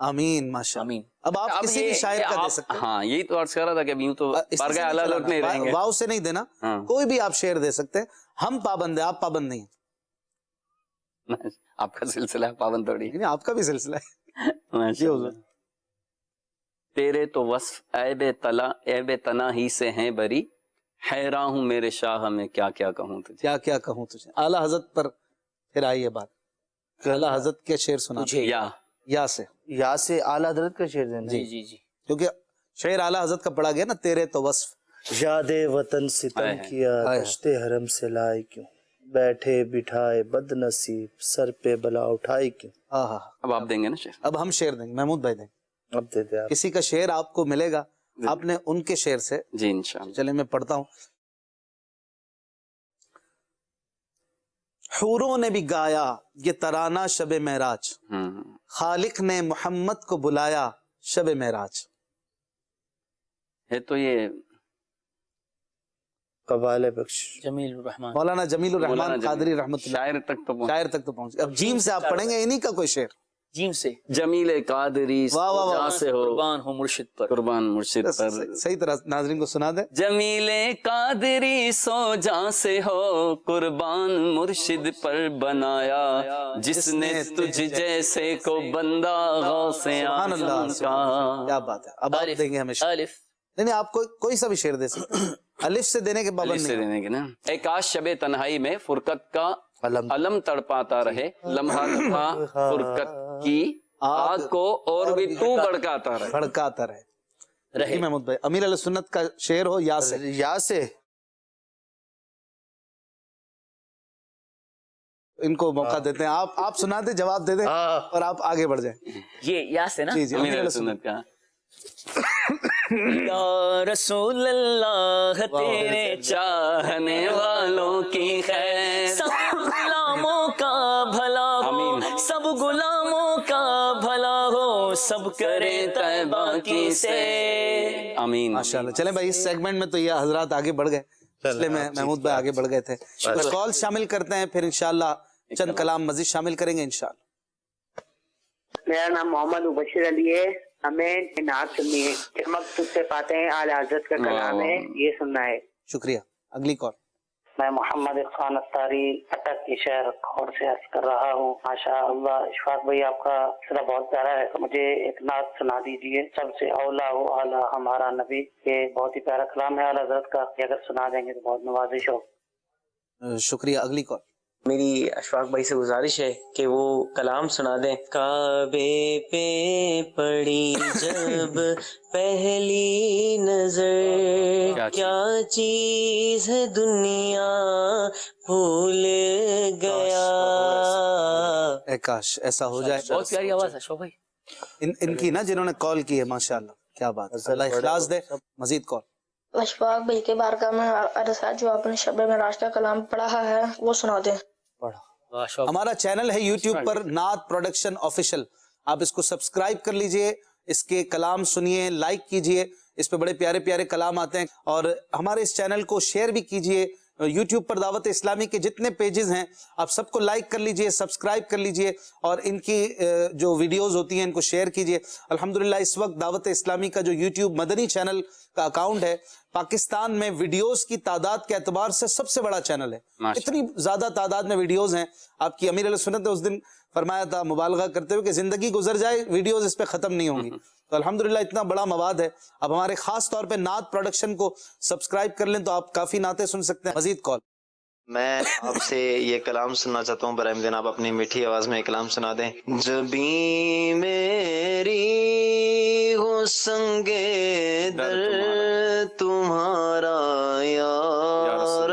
آمین ماشاء آمین۔ اب آپ کسی بھی شاعر کا دے سکتے ہیں، ہاں یہی تو عرض کر رہا تھا کہ ابھی تو بارگاہ اعلیٰ حضرت نہیں رہیں گے، واو سے نہیں دینا، کوئی بھی آپ شعر دے سکتے ہیں، ہم پابند ہیں، آپ پابند نہیں ہیں۔ آپ کا سلسلہ پابند تھوڑی، آپ کا بھی سلسلہ ہے۔ تیرے تو وصف عیب تنا ہی سے ہیں بری، حیران ہوں میرے شاہ میں کیا کیا کہوں تجھے، کیا کیا کہوں تجھے۔ اعلیٰ حضرت پر پھر آئی ہے بات، اعلیٰ حضرت کے شعر سنا یا سے اعلیٰ حضرت کا شعر دینا۔ جی جی جی، کیونکہ شعر اعلیٰ حضرت کا پڑھا گیا نا، تیرے تو وصف۔ یاد وطن ستم کیا دشت حرم سے لائے کیوں، بیٹھے بٹھائے بد نصیب سر پہ بلا اٹھائی کیوں۔ اب آپ دیں گے نا شعر؟ اب ہم شعر دیں گے، محمود بھائی دیں گے، اب دیتے آپ کسی کا شعر آپ کو ملے گا، آپ نے ان کے شعر سے۔ جی انشاءاللہ۔ چلے میں پڑھتا ہوں۔ حوروں نے بھی گایا یہ ترانہ شب معراج، خالق نے محمد کو بلایا شب معراج۔ ہے تو یہ قبال بخش جمیل الرحمن، مولانا جمیل الرحمن قادری رحمۃ اللہ، شاعر تک تو پہنچ۔ اب جیم سے آپ پڑھیں گے، انہی کا کوئی شعر، جیم سے جمیل قادری جہاں سے ہو قربان ہو مرشد پر، قربان مرشد پر۔ صحیح طرح ناظرین کو سنا دیں۔ جمیل قادری سو جہاں سے ہو قربان مرشد پر بنایا، جس نے تجھ جیسے کو بندہ غوث اعظم کا۔ کیا بات ہے، اب آپ دیں گے ہمیشہ۔ الف نہیں آپ کوئی سا بھی شعر دے سکتے ہیں، الف سے دینے کے پابند سے نہیں۔ دینے کے نا۔ اے کاش شب تنہائی میں فرقت کا علم تڑپاتا رہے، لمحہ تھا فرقت کی آگ کو اور بھی تو بھڑکاتا رہے، بھڑکاتا رہے۔ محمود بھائی امیر علیہ سنت کا شعر ہو یا سے، یا سے ان کو موقع دیتے ہیں، آپ سنا دیں، جواب دے دیں اور آپ آگے بڑھ جائیں۔ یہ یا سے نا، جی جی امیر علیہ سنت کا۔ یا رسول اللہ تیرے چاہنے والوں کی خیر، سب غلاموں کا بھلا ہو، سب غلاموں کا بھلا ہو، سب کرے طیبہ کی سے، آمین۔ ماشاءاللہ۔ چلیں بھائی اس سیگمنٹ میں تو یہ حضرات آگے بڑھ گئے، اس لیے میں محمود بھائی آگے بڑھ گئے تھے۔ کچھ کال شامل کرتے ہیں، پھر انشاءاللہ چند کلام مزید شامل کریں گے انشاءاللہ۔ میرا نام محمد مبشر علی ہے، ہمیں نعت سننی ہے، چمک تجھ سے پاتے ہیں اعلیٰ حضرت کا کلام ہے، یہ سننا ہے۔ شکریہ۔ اگلی کال۔ میں محمد خان اتاری اٹک کی شہر کھوڑ سے عرض کر رہا ہوں۔ ماشاء اللہ اشفاق بھائی آپ کا سلسلہ بہت پیارا ہے، مجھے ایک نعت سنا دیجیے، سب سے اولا و اعلیٰ ہمارا نبی، یہ بہت ہی پیارا کلام ہے اعلیٰ حضرت کا، یہ اگر سنا دیں گے تو بہت نوازش ہو۔ شکریہ۔ اگلی کال۔ میری اشفاق بھائی سے گزارش ہے کہ وہ کلام سنا دیں۔ کعبے پہ پڑی جب پہلی نظر، کیا چیز ہے دنیا بھول گیا۔ اے کاش ایسا ہو جائے۔ بہت پیاری آواز ہے اشفاق بھائی ان کی نا، جنہوں نے کال کی ہے، ماشاءاللہ کیا بات ہے، اللہ اخلاص دے۔ مزید کال۔ اشفاق بھائی کے بارگاہ میں عرض ہے، جو آپ نے شب معراج کا کلام پڑھا ہے وہ سنا دیں۔ ہمارا چینل ہے یوٹیوب پر نعت پروڈکشن آفیشل، آپ اس کو سبسکرائب کر لیجئے، اس کے کلام سنیے، لائک کیجئے، اس پہ بڑے پیارے پیارے کلام آتے ہیں، اور ہمارے اس چینل کو شیئر بھی کیجئے۔ یوٹیوب پر دعوت اسلامی کے جتنے پیجز ہیں آپ سب کو لائک کر لیجئے، سبسکرائب کر لیجئے، اور ان کی جو ویڈیوز ہوتی ہیں ان کو شیئر کیجئے۔ الحمدللہ اس وقت دعوت اسلامی کا جو یوٹیوب مدنی چینل کا اکاؤنٹ ہے، پاکستان میں ویڈیوز کی تعداد کے اعتبار سے سب سے بڑا چینل ہے، اتنی زیادہ تعداد میں ویڈیوز ہیں۔ آپ کی امیر علیہ سنت نے اس دن فرمایا تھا مبالغہ کرتے ہوئے کہ زندگی گزر جائے ویڈیوز اس پہ ختم نہیں ہوں گی، تو الحمدللہ اتنا بڑا مواد ہے۔ اب ہمارے خاص طور پہ نعت پروڈکشن کو سبسکرائب کر لیں تو آپ کافی نعتیں سن سکتے ہیں۔ مزید کال۔ میں آپ سے یہ کلام سننا چاہتا ہوں، برائے مدین آپ اپنی میٹھی آواز میں یہ کلام سنا دیں۔ جبیں میری ہو سنگے در تمہارا یا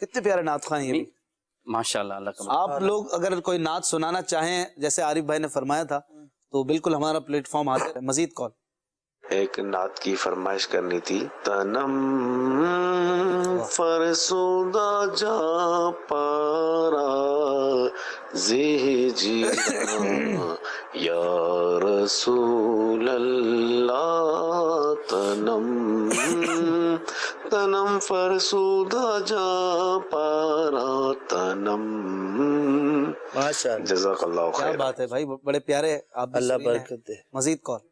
کتنے پیارے نعت خواہ ہیں یہ بھی ماشاءاللہ، اللہ کا آپ لوگ اگر کوئی نعت سنانا چاہیں جیسے عارف بھائی نے فرمایا تھا تو بالکل ہمارا پلیٹ فارم حاضر ہے۔ مزید کال ایک نعت کی فرمائش کرنی تھی۔ تنم فرسودہ جا پارا زی جی یا رسول اللہ، تنم تنم فرسودہ جا پارا تنم۔ جزاک اللہ کیا خیر۔ بات ہے بھائی، بڑے پیارے آپ بھی اللہ سنیے ہیں۔ برکت دے۔ مزید کال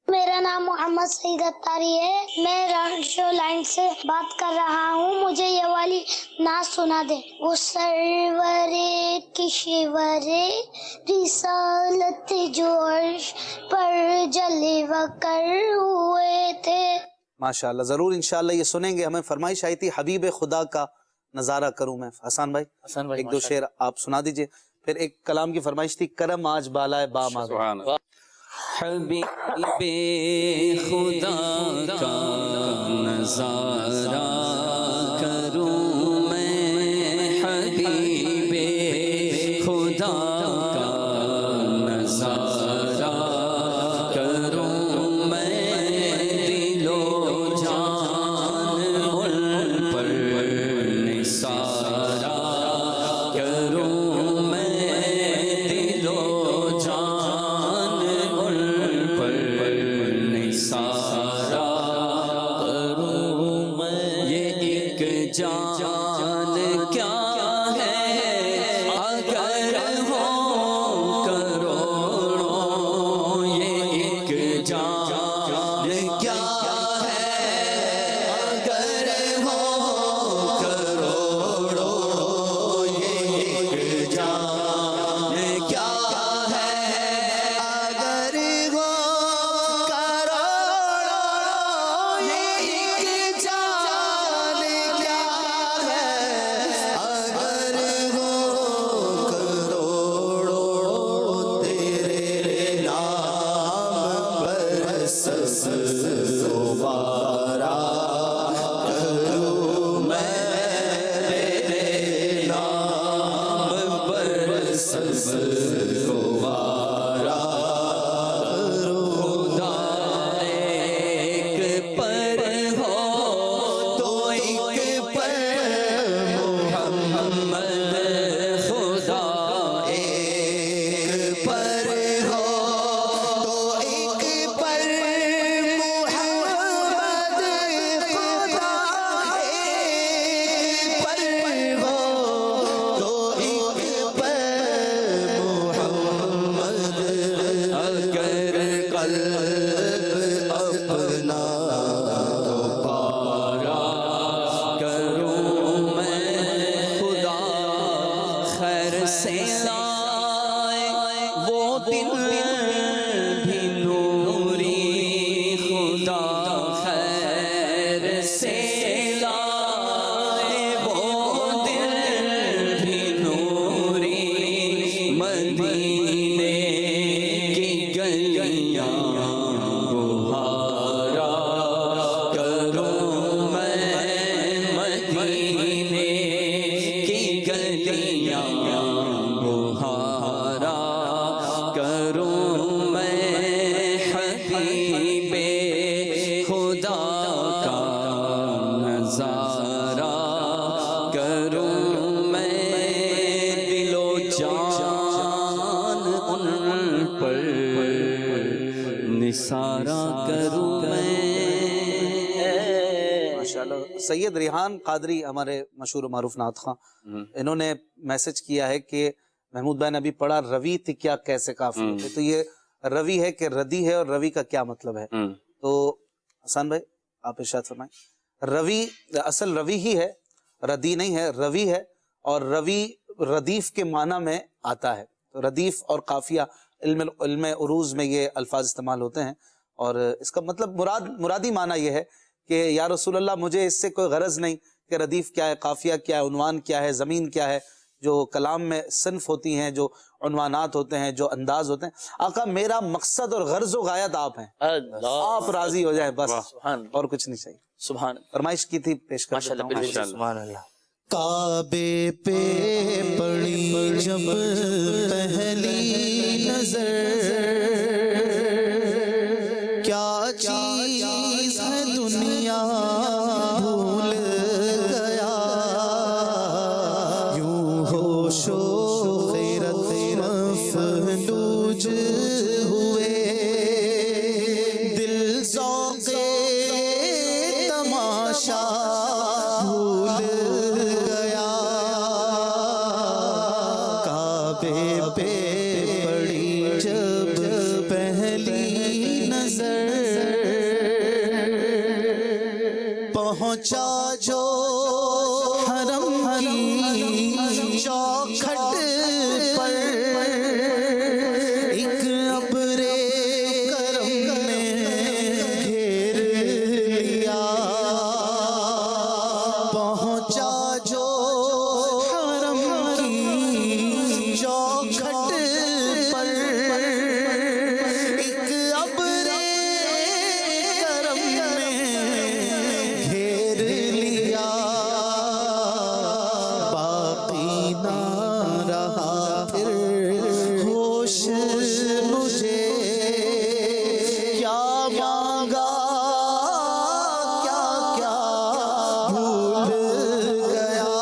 میرا نام محمد سعید اتاری ہے، میں راشو لائن سے بات کر رہا ہوں، مجھے یہ والی نعت سنا دے۔ وہ سرور کشور رسالت جو عرش پر جلوہ کر ہوئے تھے۔ ماشاءاللہ، ضرور انشاءاللہ یہ سنیں گے۔ ہمیں فرمائش آئی تھی حبیب خدا کا نظارہ کروں میں۔ حسان بھائی ایک دو شعر آپ سنا دیجئے۔ پھر ایک کلام کی فرمائش تھی، کرم آج بالائے بام آ گیا۔ حبیب خدا کا نظارہ کروں میں، حبیب خدا کا نظارہ کروں میں، دل و جان ان پر نثارہ کروں میں، دل و جان ان پر نثارہ کروں میں۔ یہ ایک جان کیا ہے اگر ہو کروڑوں، یہ ایک جان کیا ہے اگر ہو کروڑوں، یہ ایک جان کیا ہے اگر ہو کروڑوں، یہ ایک جان کیا ہے اگر ہو کروڑوں، تیرے نام پر سس دوبارہ کروں میں، تیرے نام پر سس دوبارہ خدا ایک پر ہو تو ایک پر محمد، خدا ایک پر ہو تو ایک پر محمد، خدا ایک پر ہو تو ایک پر محمد، اگر قلب اپنا پارا کروں میں، خدا خیر سے لائے وہ دل بھی نوری، خدا خیر سے لائے وہ دل بھی نوری، مدینے کی گلیاں بہارا کروں میں، مدینے کی گلیاں بہارا کروں میں، حبیب خدا کا نظارہ کروں میں، دل و جان ان پر نثارہ کروں میں۔ ماشاءاللہ، سید ریحان قادری ہمارے مشہور و معروف نعت خواں، انہوں نے میسج کیا ہے کہ محمود بھائی نے ابھی پڑھا روی تھی کیا کیسے کافی ہوتے، تو یہ روی ہے کہ ردی ہے، اور روی کا کیا مطلب ہے؟ تو حسان بھائی آپ ارشاد فرمائیں۔ روی اصل روی ہی ہے، ردی نہیں ہے، روی ہے، اور روی ردیف کے معنی میں آتا ہے۔ تو ردیف اور قافیہ علم عروض میں یہ الفاظ استعمال ہوتے ہیں، اور اس کا مطلب مرادی معنی یہ ہے کہ یا رسول اللہ مجھے اس سے کوئی غرض نہیں کہ ردیف کیا ہے، قافیہ کیا ہے، عنوان کیا ہے، زمین کیا ہے، جو کلام میں صنف ہوتی ہیں، جو عنوانات ہوتے ہیں، جو انداز ہوتے ہیں، آقا میرا مقصد اور غرض و غایت آپ ہیں، آپ راضی ہو جائیں بس، اور کچھ نہیں چاہیے. سبحان فرمائش کی تھی، پیش کر دیتا ہوں. سبحان اللہ. کعبے پہ پڑی جب پہلی نظر، کیا چیز ہے دنیا بھول گیا، یوں ہوش و غیرت مفلوج ہوئے، دل ذوق تماشا بھول گیا، کعبے پہ پڑی جب پہلی نظر، پہنچا جو حرم کی چوکھٹ پر، ایک ابر کرم نے گھیر لیا، پہنچا جو حرم کی چوکھٹ پر، ایک ابر کرم نے گھیر لیا، باقی نہ رہا پھر ہوش مجھے، کیا مانگا کیا کیا بھول گیا،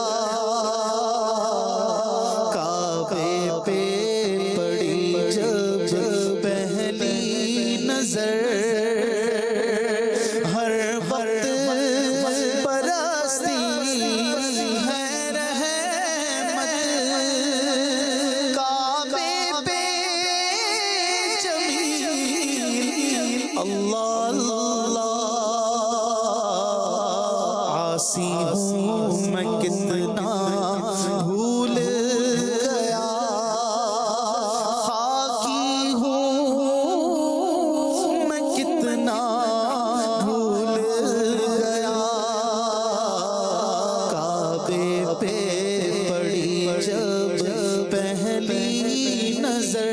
کعبے پہ پڑی جب پہلی نظر، ہر وقت پرستی ہے رحمت، کعبے پہ جمیل اللہ اللہ، عاصی ہوں میں کتنا بھول گیا، خاکی ہوں میں کتنا بھول گیا، کعبے پہ پڑی جب پہلی نظر،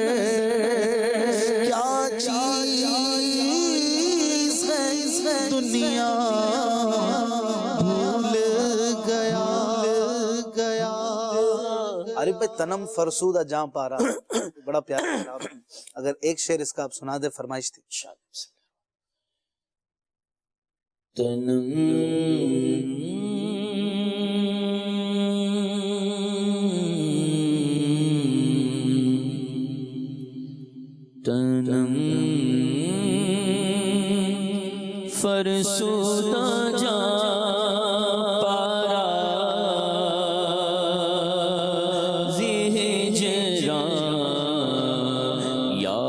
کیا چیز ہے دنیا بھول گیا گیا. عارف بھائی تنم فرسودہ جاں پارا، بڑا پیارا کلام ہے. اگر ایک شعر اس کا آپ سنا دے، فرمائش تھی. تنم فرسودہ جاں پارا، زی ہجران یا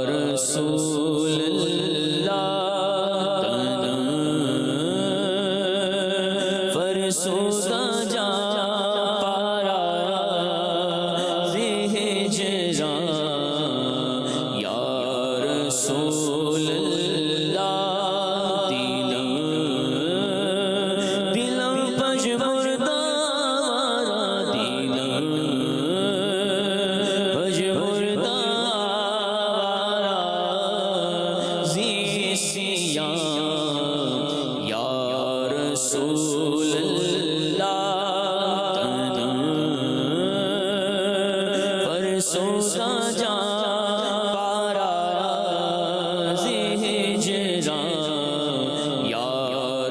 رسول اللہ، تنم فرسودہ جاں پارا، زی ہجران یا رسول اللہ، دلم پجبردہ دلم پجبردہ زی سیاں یا رسول اللہ، تنم فرسودہ جاں پارا، زی ہجران یا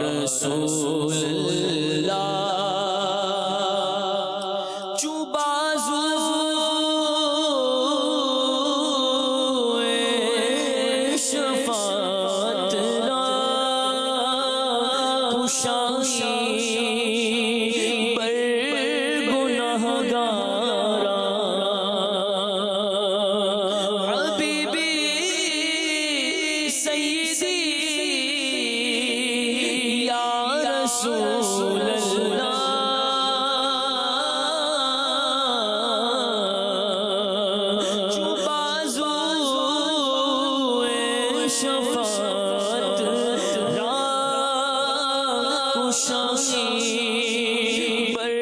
رسول اللہ، چو بازوئے شفاعت را کشایی بر گناہگاران، حبیبی سیدی یا رسول اللہ، جو بازوئے شفاعت را کشایی بر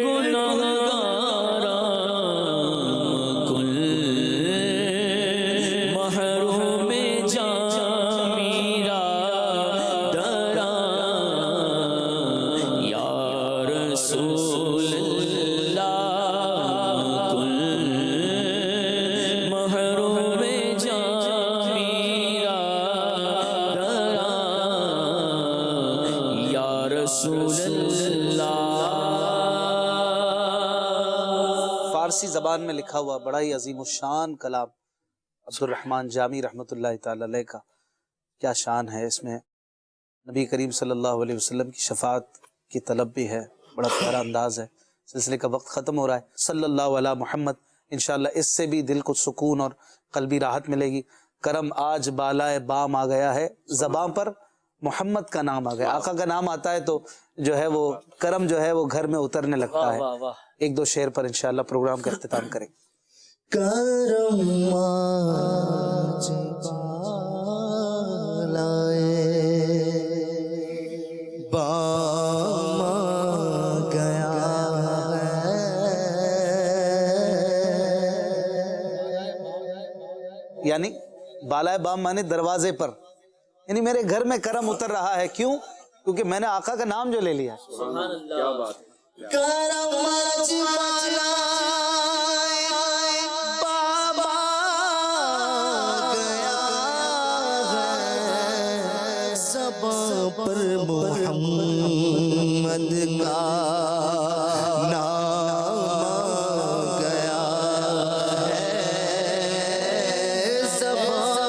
گناہگاران، فارسی زبان میں لکھا ہوا بڑا ہی عظیم الشان کلام عبدالرحمن جامی رحمۃ اللہ تعالی علیہ کا، کیا شان ہے اس میں، نبی کریم صلی اللہ علیہ وسلم کی شفاعت کی طلب بھی ہے، بڑا پیارا انداز ہے۔ سلسلے کا وقت ختم ہو رہا ہے، صلی اللہ علی محمد، انشاءاللہ اس سے بھی دل کو سکون اور قلبی راحت ملے گی۔ کرم آج بالائے بام آ گیا ہے، زبان پر محمد کا نام آ گیا، آقا کا نام آتا ہے تو جو ہے وہ کرم جو ہے وہ گھر میں اترنے لگتا ہے۔ ایک دو شعر پر انشاءاللہ پروگرام کا اختتام کریں۔ کرم آج بالائے بام آ گیا ہے، یعنی بالائے بام مانے دروازے پر، یعنی میرے گھر میں کرم اتر رہا ہے۔ کیوں؟ کیونکہ میں نے آقا کا نام جو لے لیا ہے۔ کیا بات ہے۔ کرم آج بالائے بام آ گیا ہے، زباں پر محمد کا نام آ گیا ہے، زباں پر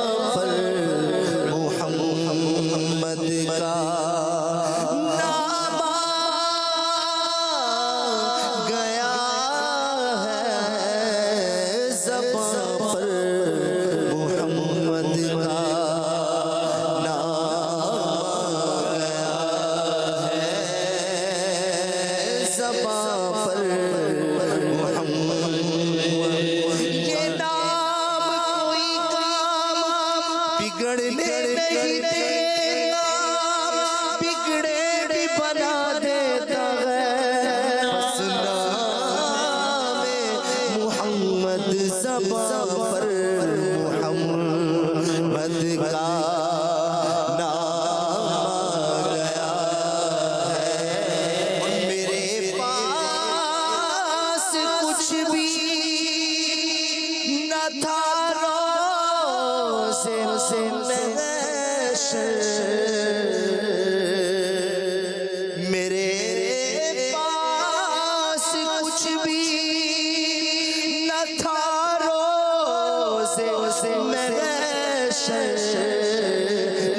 محمد کا نام آ گیا ہے، زباں پر محمد کا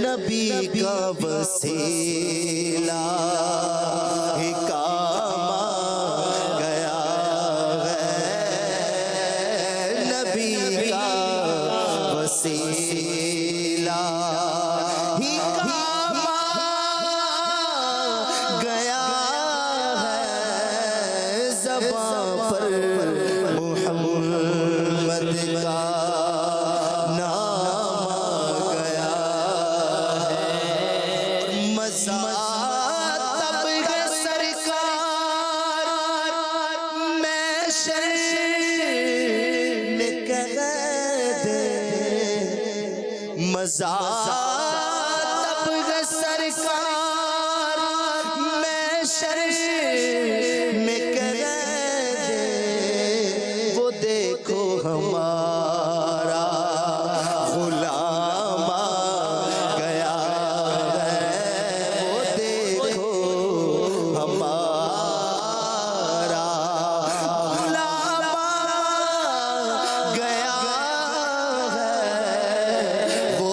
نبی کا وسیلہ ہی کام آ گیا ہے، نبی کا وسیلہ ہی کام آ گیا ہے، زباں پر محمد کا تب سرکار میں شرم میں کرے دے، وہ دیکھو ہمارا غلام آ گیا ہے، وہ دیکھو ہمارا غلام آ گیا ہے، وہ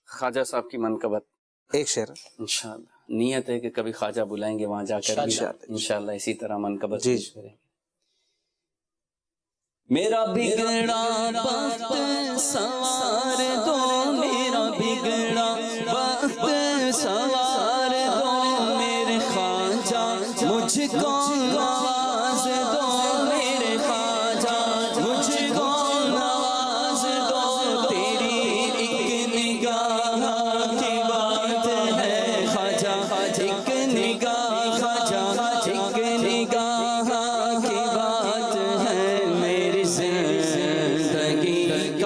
خواجہ صاحب کی منقبت ایک شعر انشاءاللہ نیت ہے کہ کبھی خواجہ بلائیں گے وہاں جا کر انشاءاللہ اسی طرح منقبت پیش کریں گے۔ میرا بگڑا وقت سوار دو، میرا بگڑا وقت سوار دو، میرے خواجہ مجھ کو آواز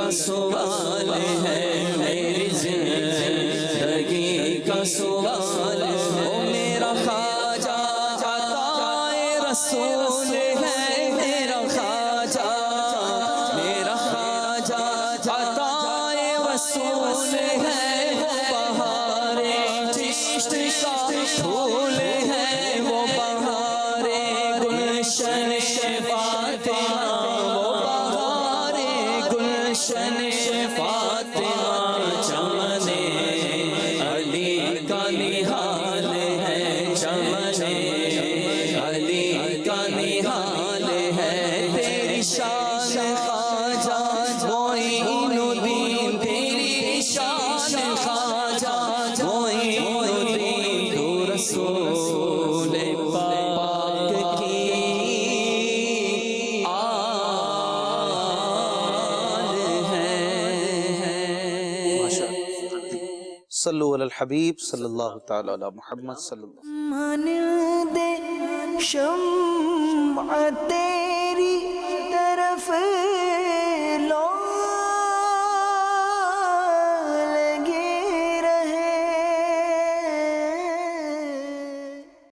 کا سوال ہے، میری زندگی کا سوال ہے، وہ میرا خواجہ عطائے رسول ہے، میرا خواجہ عطائے رسول ہے، بہار چشت کا پھول ہے، وہ بہار گلشن فاطمہ، وہ بہار گلشن فاطمہ، چمن علی کا نہال ہے، چمن علی کا نہال ہے، تیری شان خواجہ معین الدین، تیری شان خواجہ معین الدین، تو رسول پاک کی آل ہے۔ صلو علی الحبیب صلی اللہ تعالی علی محمد صلی اللہ علیہ وسلم۔ من دے شمعت